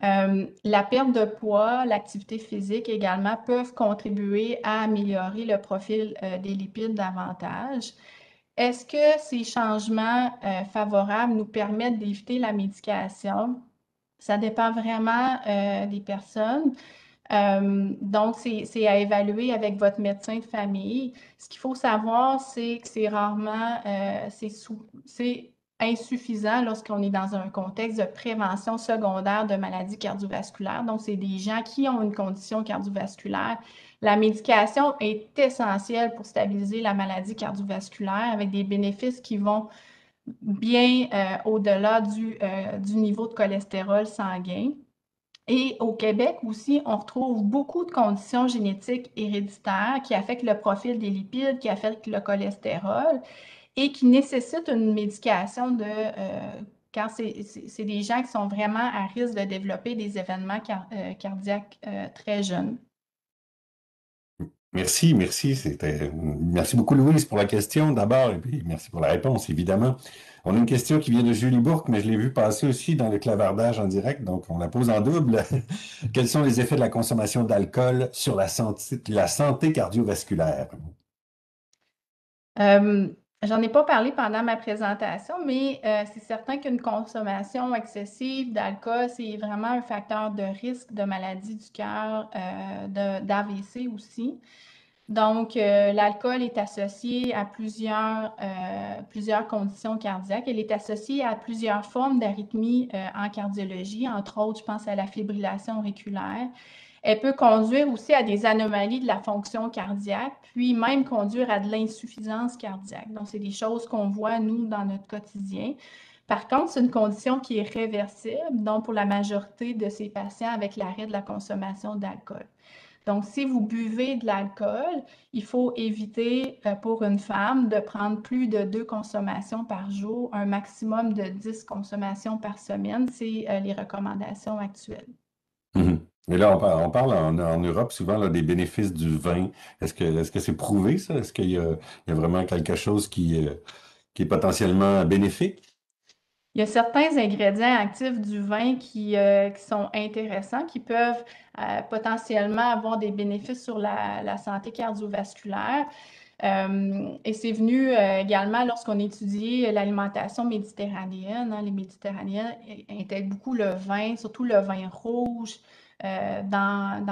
D: La perte de poids, l'activité physique également peuvent contribuer à améliorer le profil des lipides davantage. Est-ce que ces changements favorables nous permettent d'éviter la médication? Ça dépend vraiment des personnes. Donc, c'est à évaluer avec votre médecin de famille. Ce qu'il faut savoir, c'est que c'est rarement, c'est insuffisant lorsqu'on est dans un contexte de prévention secondaire de maladies cardiovasculaires. Donc, c'est des gens qui ont une condition cardiovasculaire. La médication est essentielle pour stabiliser la maladie cardiovasculaire avec des bénéfices qui vont bien au-delà du niveau de cholestérol sanguin. Et au Québec aussi, on retrouve beaucoup de conditions génétiques héréditaires qui affectent le profil des lipides, qui affectent le cholestérol et qui nécessitent une médication quand c'est des gens qui sont vraiment à risque de développer des événements cardiaques très jeunes.
C: Merci, merci. Merci beaucoup, Louise, pour la question d'abord, et puis merci pour la réponse, évidemment. On a une question qui vient de Julie Bourque, mais je l'ai vue passer aussi dans le clavardage en direct, donc on la pose en double. Quels sont les effets de la consommation d'alcool sur la santé cardiovasculaire?
D: J'en ai pas parlé pendant ma présentation, mais c'est certain qu'une consommation excessive d'alcool, c'est vraiment un facteur de risque de maladie du cœur, d'AVC aussi. Donc, l'alcool est associé à plusieurs conditions cardiaques. Elle est associée à plusieurs formes d'arythmie en cardiologie, entre autres, je pense à la fibrillation auriculaire. Elle peut conduire aussi à des anomalies de la fonction cardiaque, puis même conduire à de l'insuffisance cardiaque. Donc, c'est des choses qu'on voit, nous, dans notre quotidien. Par contre, c'est une condition qui est réversible, donc pour la majorité de ces patients avec l'arrêt de la consommation d'alcool. Donc, si vous buvez de l'alcool, il faut éviter pour une femme de prendre plus de 2 consommations par jour, un maximum de 10 consommations par semaine. C'est les recommandations actuelles.
C: Et là, on parle en Europe souvent là, des bénéfices du vin. Est-ce que c'est prouvé, ça? Est-ce qu'il y a vraiment quelque chose qui est potentiellement bénéfique?
D: Il y a certains ingrédients actifs du vin qui sont intéressants, qui peuvent potentiellement avoir des bénéfices sur la santé cardiovasculaire. Et c'est venu également lorsqu'on étudiait l'alimentation méditerranéenne. Les Méditerranéens intègrent beaucoup le vin, surtout le vin rouge, dans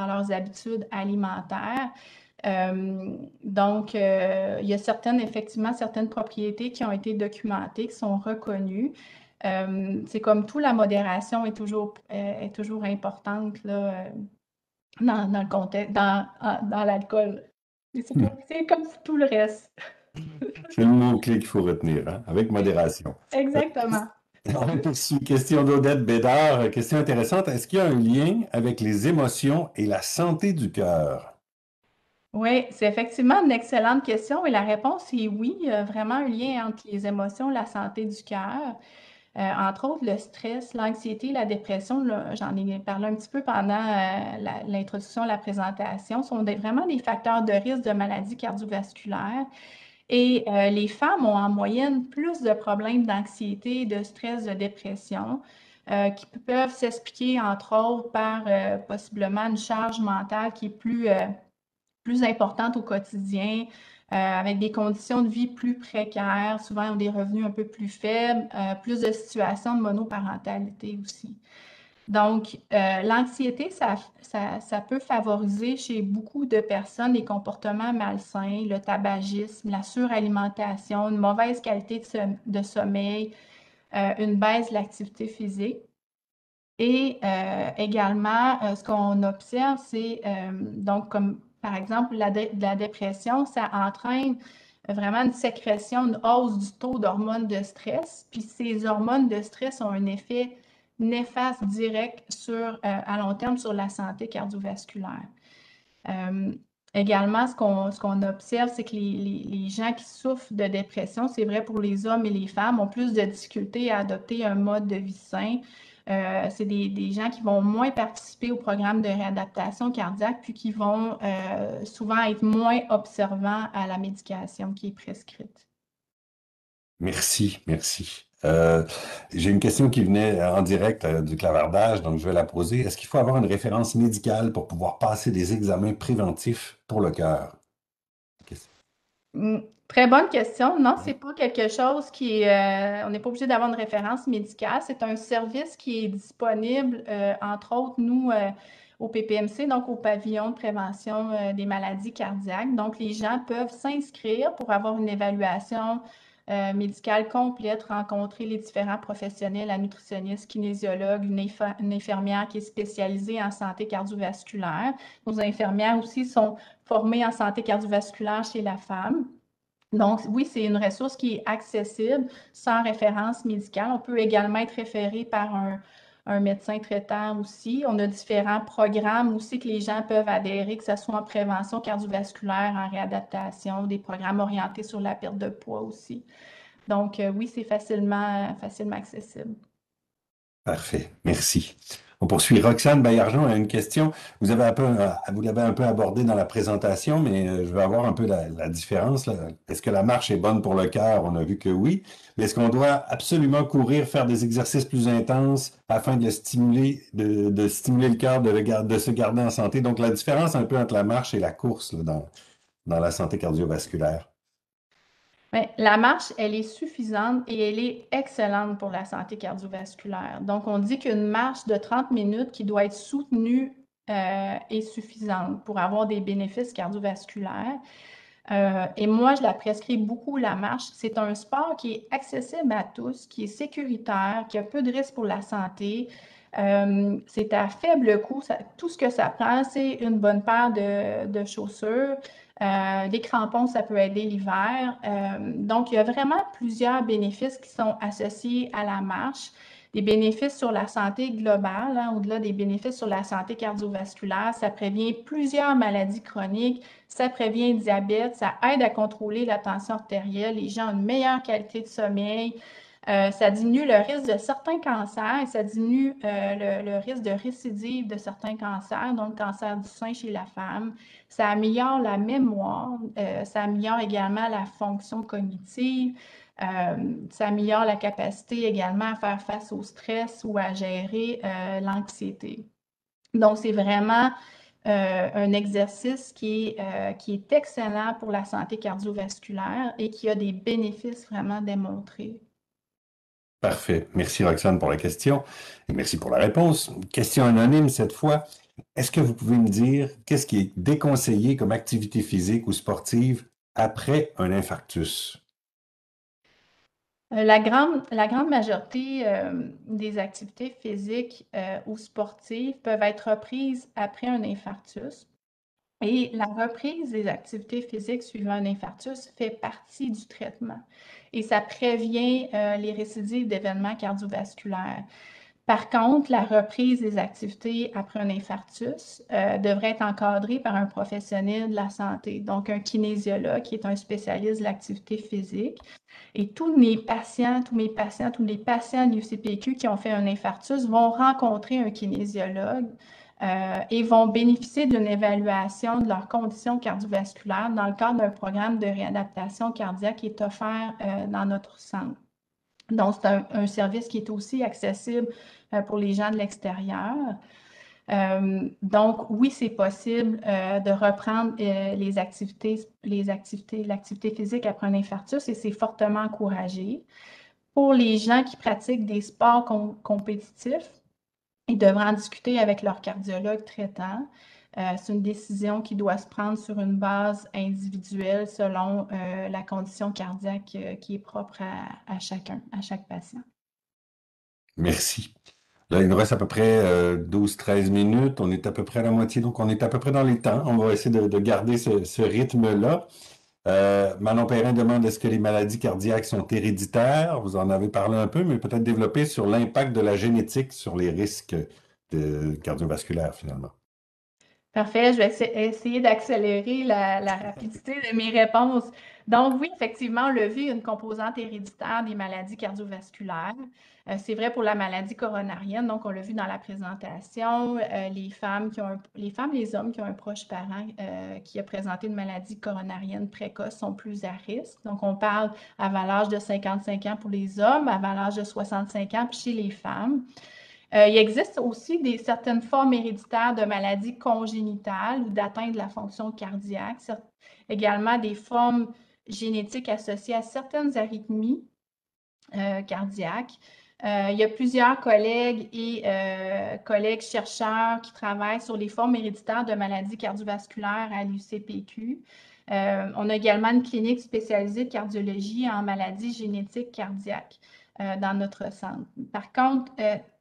D: leurs habitudes alimentaires. Donc, il y a effectivement certaines propriétés qui ont été documentées, qui sont reconnues. C'est comme tout, la modération est toujours importante là, dans le contexte, dans l'alcool. C'est comme tout le reste.
C: C'est le mot-clé qu'il faut retenir, hein, avec modération.
D: Exactement.
C: On poursuit. Question d'Odette Bédard. Question intéressante. Est-ce qu'il y a un lien avec les émotions et la santé du cœur?
D: Oui, c'est effectivement une excellente question et la réponse est oui, il y a vraiment un lien entre les émotions et la santé du cœur. Entre autres, le stress, l'anxiété, la dépression, là, j'en ai parlé un petit peu pendant l'introduction, la présentation, sont vraiment des facteurs de risque de maladies cardiovasculaires. Et les femmes ont en moyenne plus de problèmes d'anxiété, de stress, de dépression, qui peuvent s'expliquer, entre autres, par possiblement une charge mentale qui est plus importante au quotidien, avec des conditions de vie plus précaires, souvent ils ont des revenus un peu plus faibles, plus de situations de monoparentalité aussi. Donc, l'anxiété, ça peut favoriser chez beaucoup de personnes des comportements malsains, le tabagisme, la suralimentation, une mauvaise qualité de sommeil, une baisse de l'activité physique. Et également, ce qu'on observe, c'est donc comme par exemple la dépression, ça entraîne vraiment une sécrétion, une hausse du taux d'hormones de stress. Puis ces hormones de stress ont un effet néfaste direct à long terme sur la santé cardiovasculaire. Également, ce qu'on observe, c'est que les gens qui souffrent de dépression, c'est vrai pour les hommes et les femmes, ont plus de difficultés à adopter un mode de vie sain. C'est des gens qui vont moins participer au programme de réadaptation cardiaque, puis qui vont souvent être moins observants à la médication qui est prescrite.
C: Merci, merci. J'ai une question qui venait en direct du clavardage, donc je vais la poser. Est-ce qu'il faut avoir une référence médicale pour pouvoir passer des examens préventifs pour le cœur?
D: Très bonne question. Non, c'est pas quelque chose qui est. On n'est pas obligé d'avoir une référence médicale. C'est un service qui est disponible, entre autres, nous, au PPMC, donc au pavillon de prévention des maladies cardiaques. Donc, les gens peuvent s'inscrire pour avoir une évaluation médicale complète, rencontrer les différents professionnels, la nutritionniste, kinésiologue, une infirmière qui est spécialisée en santé cardiovasculaire. Nos infirmières aussi sont formées en santé cardiovasculaire chez la femme. Donc, oui, c'est une ressource qui est accessible sans référence médicale. On peut également être référé par un médecin traitant aussi. On a différents programmes aussi que les gens peuvent adhérer, que ce soit en prévention cardiovasculaire, en réadaptation, des programmes orientés sur la perte de poids aussi. Donc, oui, c'est facilement accessible.
C: Parfait, merci. On poursuit. Roxane Baillargeon a une question. Vous l'avez un peu abordé dans la présentation, mais je veux avoir un peu la différence, là. Est-ce que la marche est bonne pour le cœur? On a vu que oui. Mais est-ce qu'on doit absolument courir, faire des exercices plus intenses afin de stimuler le cœur, de se garder en santé? Donc, la différence un peu entre la marche et la course là, dans la santé cardiovasculaire.
D: Bien, la marche, elle est suffisante et elle est excellente pour la santé cardiovasculaire. Donc, on dit qu'une marche de 30 minutes qui doit être soutenue est suffisante pour avoir des bénéfices cardiovasculaires. Et moi, je la prescris beaucoup, la marche. C'est un sport qui est accessible à tous, qui est sécuritaire, qui a peu de risques pour la santé. C'est à faible coût. Tout ce que ça prend, c'est une bonne paire de chaussures. Les crampons, ça peut aider l'hiver. Donc, il y a vraiment plusieurs bénéfices qui sont associés à la marche. Des bénéfices sur la santé globale, hein, au-delà des bénéfices sur la santé cardiovasculaire, ça prévient plusieurs maladies chroniques, ça prévient le diabète, ça aide à contrôler la tension artérielle, les gens ont une meilleure qualité de sommeil, ça diminue le risque de certains cancers et ça diminue le risque de récidive de certains cancers, donc le cancer du sein chez la femme. Ça améliore la mémoire, ça améliore également la fonction cognitive, ça améliore la capacité également à faire face au stress ou à gérer l'anxiété. Donc, c'est vraiment un exercice qui est excellent pour la santé cardiovasculaire et qui a des bénéfices vraiment démontrés.
C: Parfait. Merci Roxane pour la question et merci pour la réponse. Question anonyme cette fois. Est-ce que vous pouvez me dire qu'est-ce qui est déconseillé comme activité physique ou sportive après un infarctus?
D: La grande majorité des activités physiques ou sportives peuvent être reprises après un infarctus. Et la reprise des activités physiques suivant un infarctus fait partie du traitement et ça prévient les récidives d'événements cardiovasculaires. Par contre, la reprise des activités après un infarctus devrait être encadrée par un professionnel de la santé, donc un kinésiologue qui est un spécialiste de l'activité physique. Et tous les patients de l'UCPQ qui ont fait un infarctus vont rencontrer un kinésiologue et vont bénéficier d'une évaluation de leurs conditions cardiovasculaires dans le cadre d'un programme de réadaptation cardiaque qui est offert dans notre centre. Donc, c'est un service qui est aussi accessible pour les gens de l'extérieur. Donc, oui, c'est possible de reprendre l'activité physique après un infarctus et c'est fortement encouragé. Pour les gens qui pratiquent des sports compétitifs, ils devraient en discuter avec leur cardiologue traitant. C'est une décision qui doit se prendre sur une base individuelle selon la condition cardiaque qui est propre à chacun, à chaque patient.
C: Merci. Là, il nous reste à peu près 12-13 minutes. On est à peu près à la moitié, donc on est à peu près dans les temps. On va essayer de garder ce rythme-là. Manon Perrin demande, est-ce que les maladies cardiaques sont héréditaires? Vous en avez parlé un peu, mais peut-être développer sur l'impact de la génétique sur les risques cardiovasculaires, finalement.
D: Parfait, je vais essayer d'accélérer la rapidité de mes réponses. Donc oui, effectivement, on l'a vu, il y a une composante héréditaire des maladies cardiovasculaires. C'est vrai pour la maladie coronarienne, donc on l'a vu dans la présentation, les femmes, les hommes qui ont un proche parent qui a présenté une maladie coronarienne précoce sont plus à risque. Donc on parle avant l'âge de 55 ans pour les hommes, avant l'âge de 65 ans chez les femmes. Il existe aussi certaines formes héréditaires de maladies congénitales ou d'atteinte de la fonction cardiaque, également des formes génétiques associées à certaines arythmies cardiaques. Il y a plusieurs collègues et collègues chercheurs qui travaillent sur les formes héréditaires de maladies cardiovasculaires à l'UCPQ. On a également une clinique spécialisée de cardiologie en maladies génétiques cardiaques dans notre centre. Par contre,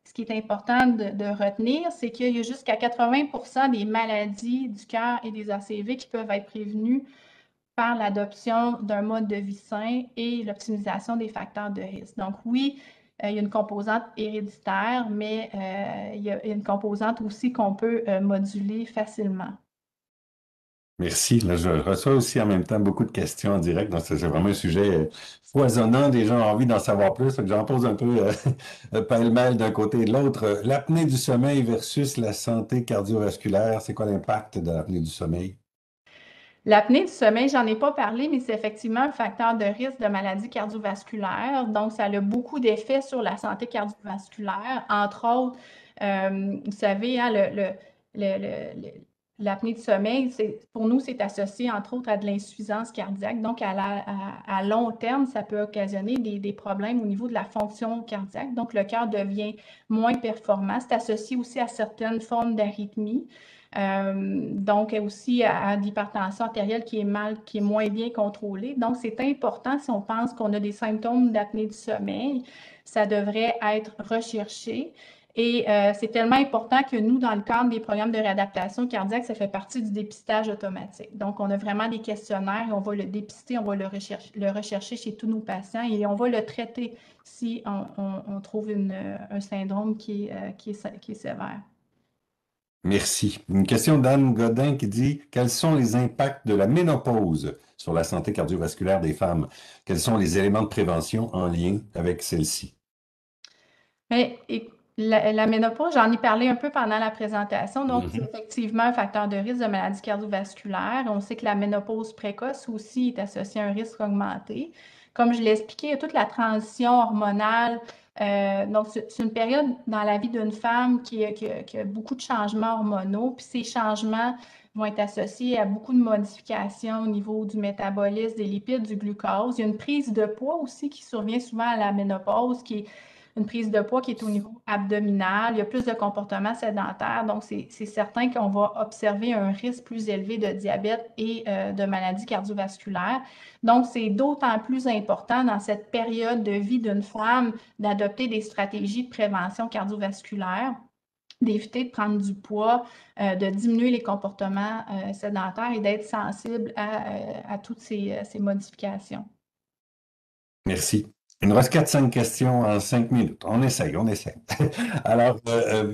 D: ce qui est important de retenir, c'est qu'il y a jusqu'à 80% des maladies du cœur et des ACV qui peuvent être prévenues par l'adoption d'un mode de vie sain et l'optimisation des facteurs de risque. Donc oui, il y a une composante héréditaire, mais il y a une composante aussi qu'on peut moduler facilement.
C: Merci. Là, je reçois aussi en même temps beaucoup de questions en direct. Donc, c'est vraiment un sujet foisonnant. Des gens ont envie d'en savoir plus. Donc, j'en pose un peu pêle-mêle d'un côté et de l'autre. L'apnée du sommeil versus la santé cardiovasculaire, c'est quoi l'impact de l'apnée du sommeil?
D: L'apnée du sommeil, j'en ai pas parlé, mais c'est effectivement un facteur de risque de maladie cardiovasculaire. Donc, ça a beaucoup d'effets sur la santé cardiovasculaire. Entre autres, vous savez, hein, l'apnée du sommeil, pour nous, c'est associé entre autres à de l'insuffisance cardiaque. Donc, à long terme, ça peut occasionner des problèmes au niveau de la fonction cardiaque. Donc, le cœur devient moins performant. C'est associé aussi à certaines formes d'arythmie. Donc aussi à l'hypertension artérielle qui est moins bien contrôlée. Donc, c'est important si on pense qu'on a des symptômes d'apnée du sommeil, ça devrait être recherché. Et c'est tellement important que nous, dans le cadre des programmes de réadaptation cardiaque, ça fait partie du dépistage automatique. Donc, on a vraiment des questionnaires et on va le dépister, on va le rechercher chez tous nos patients et on va le traiter si on trouve un syndrome qui est sévère.
C: Merci. Une question d'Anne Godin qui dit, quels sont les impacts de la ménopause sur la santé cardiovasculaire des femmes? Quels sont les éléments de prévention en lien avec celle-ci?
D: La ménopause, j'en ai parlé un peu pendant la présentation. Donc, c'est effectivement un facteur de risque de maladie cardiovasculaire. On sait que la ménopause précoce aussi est associée à un risque augmenté. Comme je l'ai expliqué, il y a toute la transition hormonale. Donc, c'est une période dans la vie d'une femme qui a beaucoup de changements hormonaux. Puis ces changements vont être associés à beaucoup de modifications au niveau du métabolisme, des lipides, du glucose. Il y a une prise de poids aussi qui survient souvent à la ménopause, qui est une prise de poids qui est au niveau abdominal. Il y a plus de comportements sédentaires. Donc, c'est certain qu'on va observer un risque plus élevé de diabète et de maladies cardiovasculaires. Donc, c'est d'autant plus important dans cette période de vie d'une femme d'adopter des stratégies de prévention cardiovasculaire. d'éviter de prendre du poids, de diminuer les comportements sédentaires et d'être sensible à toutes ces modifications.
C: Merci. Il nous reste 4-5 questions en 5 minutes. On essaye, on essaye. Alors,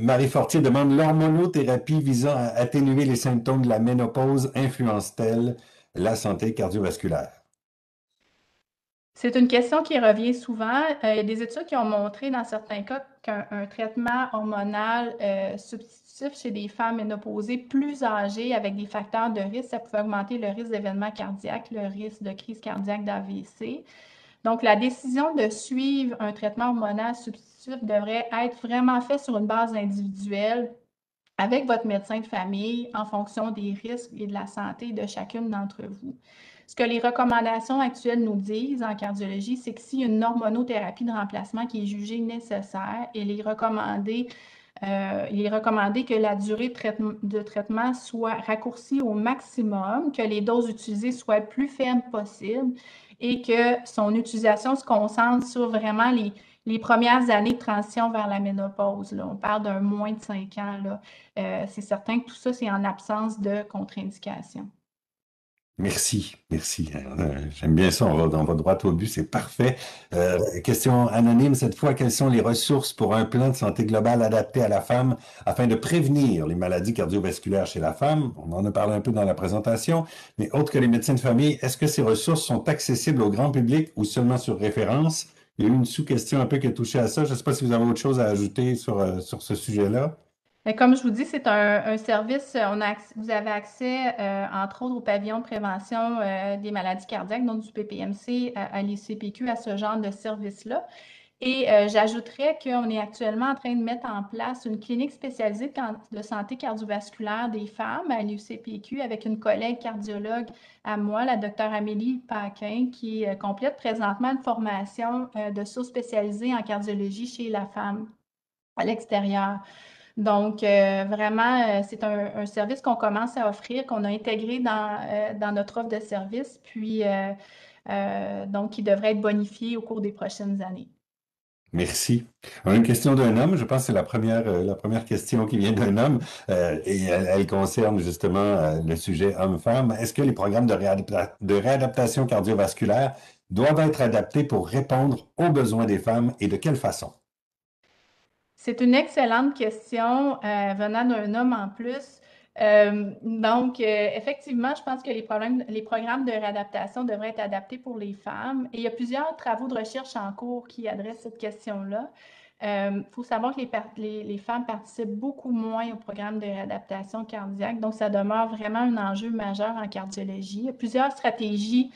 C: Marie Fortier demande, l'hormonothérapie visant à atténuer les symptômes de la ménopause influence-t-elle la santé cardiovasculaire?
D: C'est une question qui revient souvent. Il y a des études qui ont montré dans certains cas qu'un traitement hormonal substitutif chez des femmes ménopausées plus âgées avec des facteurs de risque, ça pouvait augmenter le risque d'événements cardiaques, le risque de crise cardiaque d'AVC. Donc, la décision de suivre un traitement hormonal substitutif devrait être vraiment fait sur une base individuelle avec votre médecin de famille en fonction des risques et de la santé de chacune d'entre vous. Ce que les recommandations actuelles nous disent en cardiologie, c'est que s'il y a une hormonothérapie de remplacement qui est jugée nécessaire, il est recommandé que la durée de traitement soit raccourcie au maximum, que les doses utilisées soient le plus faibles possible et que son utilisation se concentre sur vraiment les premières années de transition vers la ménopause. Là. On parle d'un moins de 5 ans. C'est certain que tout ça, c'est en absence de contre-indication.
C: Merci, merci. J'aime bien ça, on va droit au but, c'est parfait. Question anonyme cette fois, quelles sont les ressources pour un plan de santé globale adapté à la femme afin de prévenir les maladies cardiovasculaires chez la femme? On en a parlé un peu dans la présentation, mais autres que les médecins de famille, est-ce que ces ressources sont accessibles au grand public ou seulement sur référence? Il y a eu une sous-question un peu qui a touché à ça. Je ne sais pas si vous avez autre chose à ajouter sur ce sujet-là.
D: Comme je vous dis, c'est un service, vous avez accès, entre autres, au pavillon de prévention des maladies cardiaques, donc du PPMC à l'ICPQ, à ce genre de service-là. Et j'ajouterais qu'on est actuellement en train de mettre en place une clinique spécialisée de santé cardiovasculaire des femmes à l'UCPQ avec une collègue cardiologue à moi, la docteure Amélie Paquin, qui complète présentement une formation de sous-spécialisée en cardiologie chez la femme à l'extérieur. Donc, vraiment, c'est un service qu'on commence à offrir, qu'on a intégré dans notre offre de service, puis donc qui devrait être bonifié au cours des prochaines années.
C: Merci. On a une question d'un homme. Je pense que c'est la première question qui vient d'un homme et elle concerne justement le sujet homme-femme. Est-ce que les programmes de réadaptation cardiovasculaire doivent être adaptés pour répondre aux besoins des femmes et de quelle façon?
D: C'est une excellente question venant d'un homme en plus. Donc, effectivement, je pense que les programmes de réadaptation devraient être adaptés pour les femmes. Et il y a plusieurs travaux de recherche en cours qui adressent cette question-là. Il faut savoir que les femmes participent beaucoup moins au programme de réadaptation cardiaque. Donc, ça demeure vraiment un enjeu majeur en cardiologie. Il y a plusieurs stratégies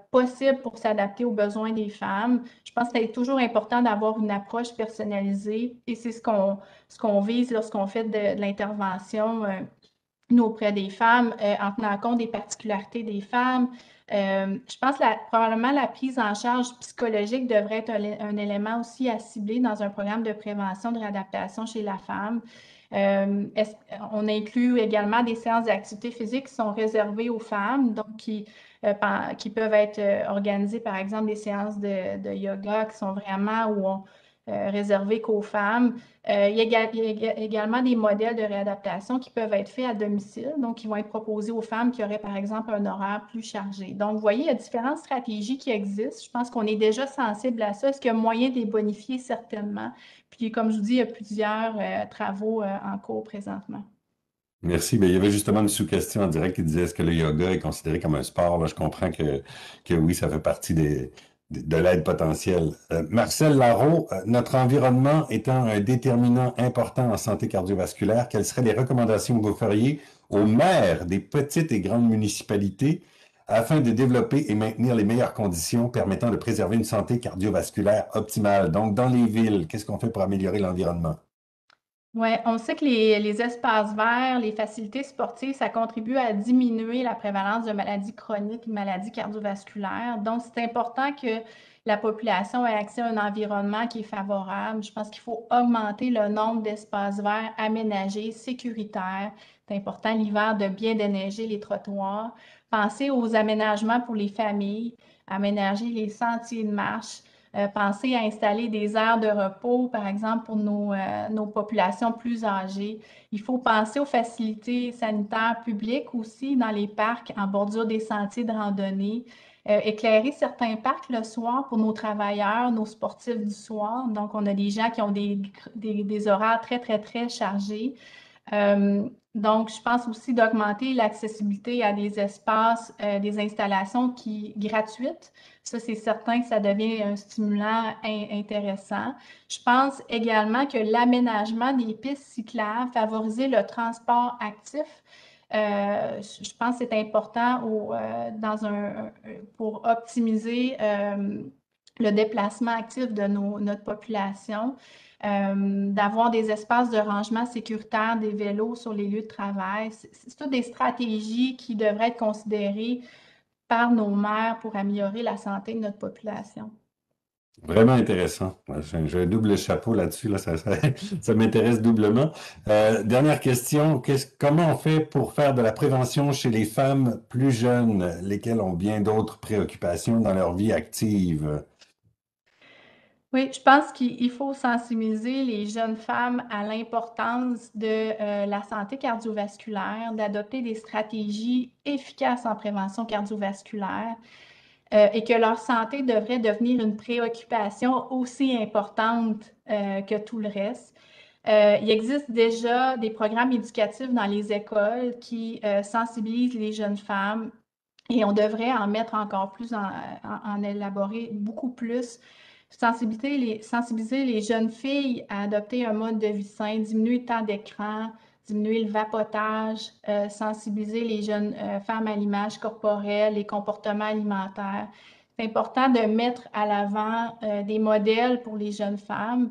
D: possibles pour s'adapter aux besoins des femmes. Je pense que c'est toujours important d'avoir une approche personnalisée et c'est ce qu'on vise lorsqu'on fait de l'intervention, nous, auprès des femmes, en tenant compte des particularités des femmes. Je pense que probablement la prise en charge psychologique devrait être un élément aussi à cibler dans un programme de prévention de réadaptation chez la femme. On inclut également des séances d'activité physique qui sont réservées aux femmes, donc qui peuvent être organisées, par exemple, des séances de yoga qui sont vraiment réservées qu'aux femmes. Il y a également des modèles de réadaptation qui peuvent être faits à domicile, donc qui vont être proposés aux femmes qui auraient, par exemple, un horaire plus chargé. Donc, vous voyez, il y a différentes stratégies qui existent. Je pense qu'on est déjà sensible à ça. Est-ce qu'il y a moyen de les bonifier? Certainement. Puis, comme je vous dis, il y a plusieurs travaux en cours présentement.
C: Merci. Bien, il y avait justement une sous-question en direct qui disait est-ce que le yoga est considéré comme un sport? Là, je comprends que oui, ça fait partie de l'aide potentielle. Marcel Larreau, notre environnement étant un déterminant important en santé cardiovasculaire, quelles seraient les recommandations que vous feriez aux maires des petites et grandes municipalités afin de développer et maintenir les meilleures conditions permettant de préserver une santé cardiovasculaire optimale? Donc, dans les villes, qu'est-ce qu'on fait pour améliorer l'environnement?
D: Oui, on sait que les espaces verts, les facilités sportives, ça contribue à diminuer la prévalence de maladies chroniques, maladies cardiovasculaires. Donc, c'est important que la population ait accès à un environnement qui est favorable. Je pense qu'il faut augmenter le nombre d'espaces verts aménagés, sécuritaires. C'est important l'hiver de bien déneiger les trottoirs. Penser aux aménagements pour les familles, aménager les sentiers de marche. penser à installer des aires de repos, par exemple, pour nos populations plus âgées. Il faut penser aux facilités sanitaires publiques aussi dans les parcs en bordure des sentiers de randonnée. Éclairer certains parcs le soir pour nos travailleurs, nos sportifs du soir. Donc, on a des gens qui ont des horaires très, très, très chargés. Donc, je pense aussi d'augmenter l'accessibilité à des espaces, des installations gratuites. Ça, c'est certain que ça devient un stimulant intéressant. Je pense également que l'aménagement des pistes cyclables, favoriser le transport actif, je pense que c'est important pour optimiser le déplacement actif de notre population. D'avoir des espaces de rangement sécuritaire des vélos sur les lieux de travail. C'est toutes des stratégies qui devraient être considérées par nos maires pour améliorer la santé de notre population.
C: Vraiment intéressant. J'ai un double chapeau là-dessus, là, ça m'intéresse doublement. Dernière question, comment on fait pour faire de la prévention chez les femmes plus jeunes, lesquelles ont bien d'autres préoccupations dans leur vie active?
D: Oui, je pense qu'il faut sensibiliser les jeunes femmes à l'importance de la santé cardiovasculaire, d'adopter des stratégies efficaces en prévention cardiovasculaire et que leur santé devrait devenir une préoccupation aussi importante que tout le reste. Il existe déjà des programmes éducatifs dans les écoles qui sensibilisent les jeunes femmes et on devrait en mettre encore plus, en élaborer beaucoup plus. Sensibiliser les jeunes filles à adopter un mode de vie sain, diminuer le temps d'écran, diminuer le vapotage, sensibiliser les jeunes femmes à l'image corporelle, les comportements alimentaires. C'est important de mettre à l'avant des modèles pour les jeunes femmes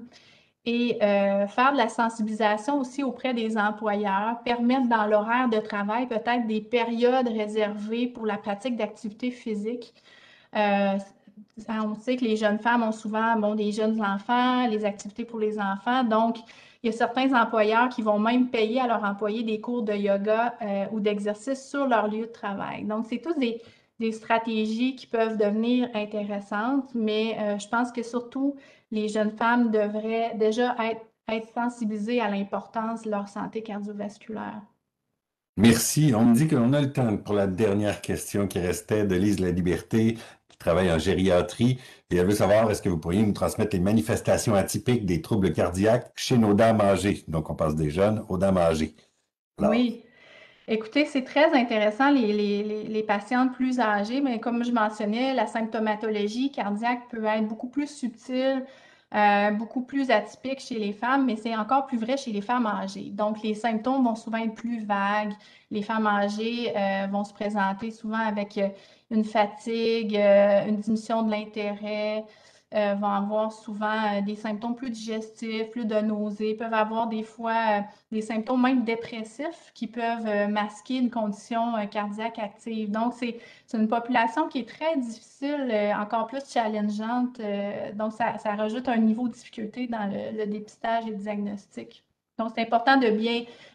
D: et faire de la sensibilisation aussi auprès des employeurs, permettre dans l'horaire de travail peut-être des périodes réservées pour la pratique d'activités physiques. On sait que les jeunes femmes ont souvent des jeunes enfants, les activités pour les enfants. Donc, il y a certains employeurs qui vont même payer à leurs employés des cours de yoga ou d'exercice sur leur lieu de travail. Donc, c'est tous des stratégies qui peuvent devenir intéressantes, mais je pense que surtout, les jeunes femmes devraient déjà être sensibilisées à l'importance de leur santé cardiovasculaire.
C: Merci. On me dit qu'on a le temps pour la dernière question qui restait de Lise La Liberté, qui travaille en gériatrie. Et elle veut savoir, est-ce que vous pourriez nous transmettre les manifestations atypiques des troubles cardiaques chez nos dames âgées? Donc, on passe des jeunes aux dames âgées. Alors,
D: Oui. Écoutez, c'est très intéressant, les patientes plus âgées, mais comme je mentionnais, la symptomatologie cardiaque peut être beaucoup plus subtile, beaucoup plus atypique chez les femmes, mais c'est encore plus vrai chez les femmes âgées. Donc, les symptômes vont souvent être plus vagues. Les femmes âgées vont se présenter souvent avec une fatigue, une diminution de l'intérêt, vont avoir souvent des symptômes plus digestifs, plus de nausées, peuvent avoir des fois des symptômes même dépressifs qui peuvent masquer une condition cardiaque active. Donc, c'est une population qui est très difficile, encore plus challengeante. Donc, ça rajoute un niveau de difficulté dans le dépistage et le diagnostic. Donc, c'est important de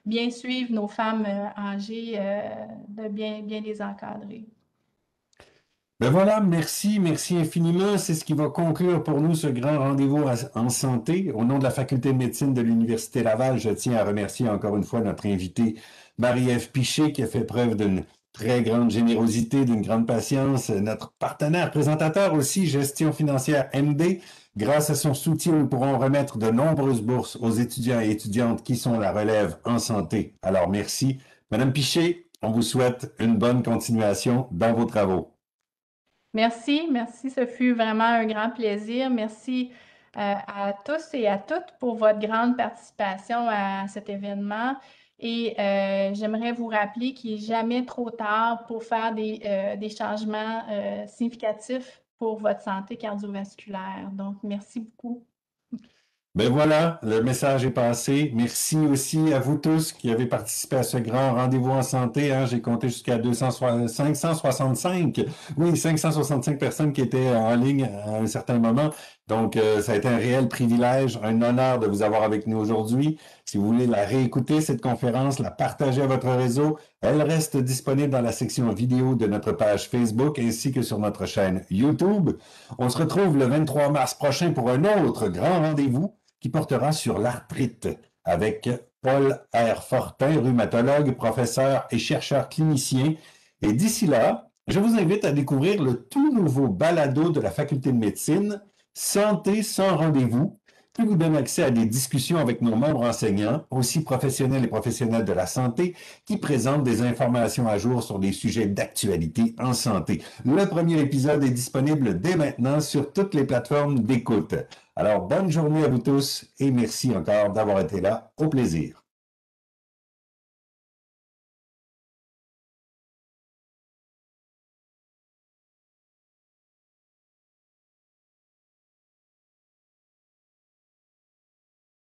D: bien suivre nos femmes âgées, de bien les encadrer.
C: ben voilà, merci infiniment. C'est ce qui va conclure pour nous ce grand rendez-vous en santé. Au nom de la Faculté de médecine de l'Université Laval, je tiens à remercier encore une fois notre invitée Marie-Ève Piché, qui a fait preuve d'une très grande générosité, d'une grande patience. Notre partenaire présentateur aussi, Gestion financière MD. Grâce à son soutien, nous pourrons remettre de nombreuses bourses aux étudiants et étudiantes qui sont la relève en santé. Alors merci. Madame Piché, on vous souhaite une bonne continuation dans vos travaux.
D: Merci, ce fut vraiment un grand plaisir. Merci à tous et à toutes pour votre grande participation à cet événement. Et j'aimerais vous rappeler qu'il n'est jamais trop tard pour faire des changements significatifs pour votre santé cardiovasculaire. Donc, merci beaucoup.
C: Ben voilà, le message est passé. Merci aussi à vous tous qui avez participé à ce grand rendez-vous en santé. Hein. J'ai compté jusqu'à 565. Oui, 565 personnes qui étaient en ligne à un certain moment. Donc, ça a été un réel privilège, un honneur de vous avoir avec nous aujourd'hui. Si vous voulez la réécouter, cette conférence, la partager à votre réseau, elle reste disponible dans la section vidéo de notre page Facebook ainsi que sur notre chaîne YouTube. On se retrouve le 23 mars prochain pour un autre grand rendez-vous qui portera sur l'arthrite avec Paul R. Fortin, rhumatologue, professeur et chercheur clinicien. Et d'ici là, je vous invite à découvrir le tout nouveau balado de la Faculté de médecine, Santé sans rendez-vous, qui vous donne accès à des discussions avec nos membres enseignants, aussi professionnels et professionnels de la santé, qui présentent des informations à jour sur des sujets d'actualité en santé. Le premier épisode est disponible dès maintenant sur toutes les plateformes d'écoute. Alors, bonne journée à vous tous et merci encore d'avoir été là. Au plaisir.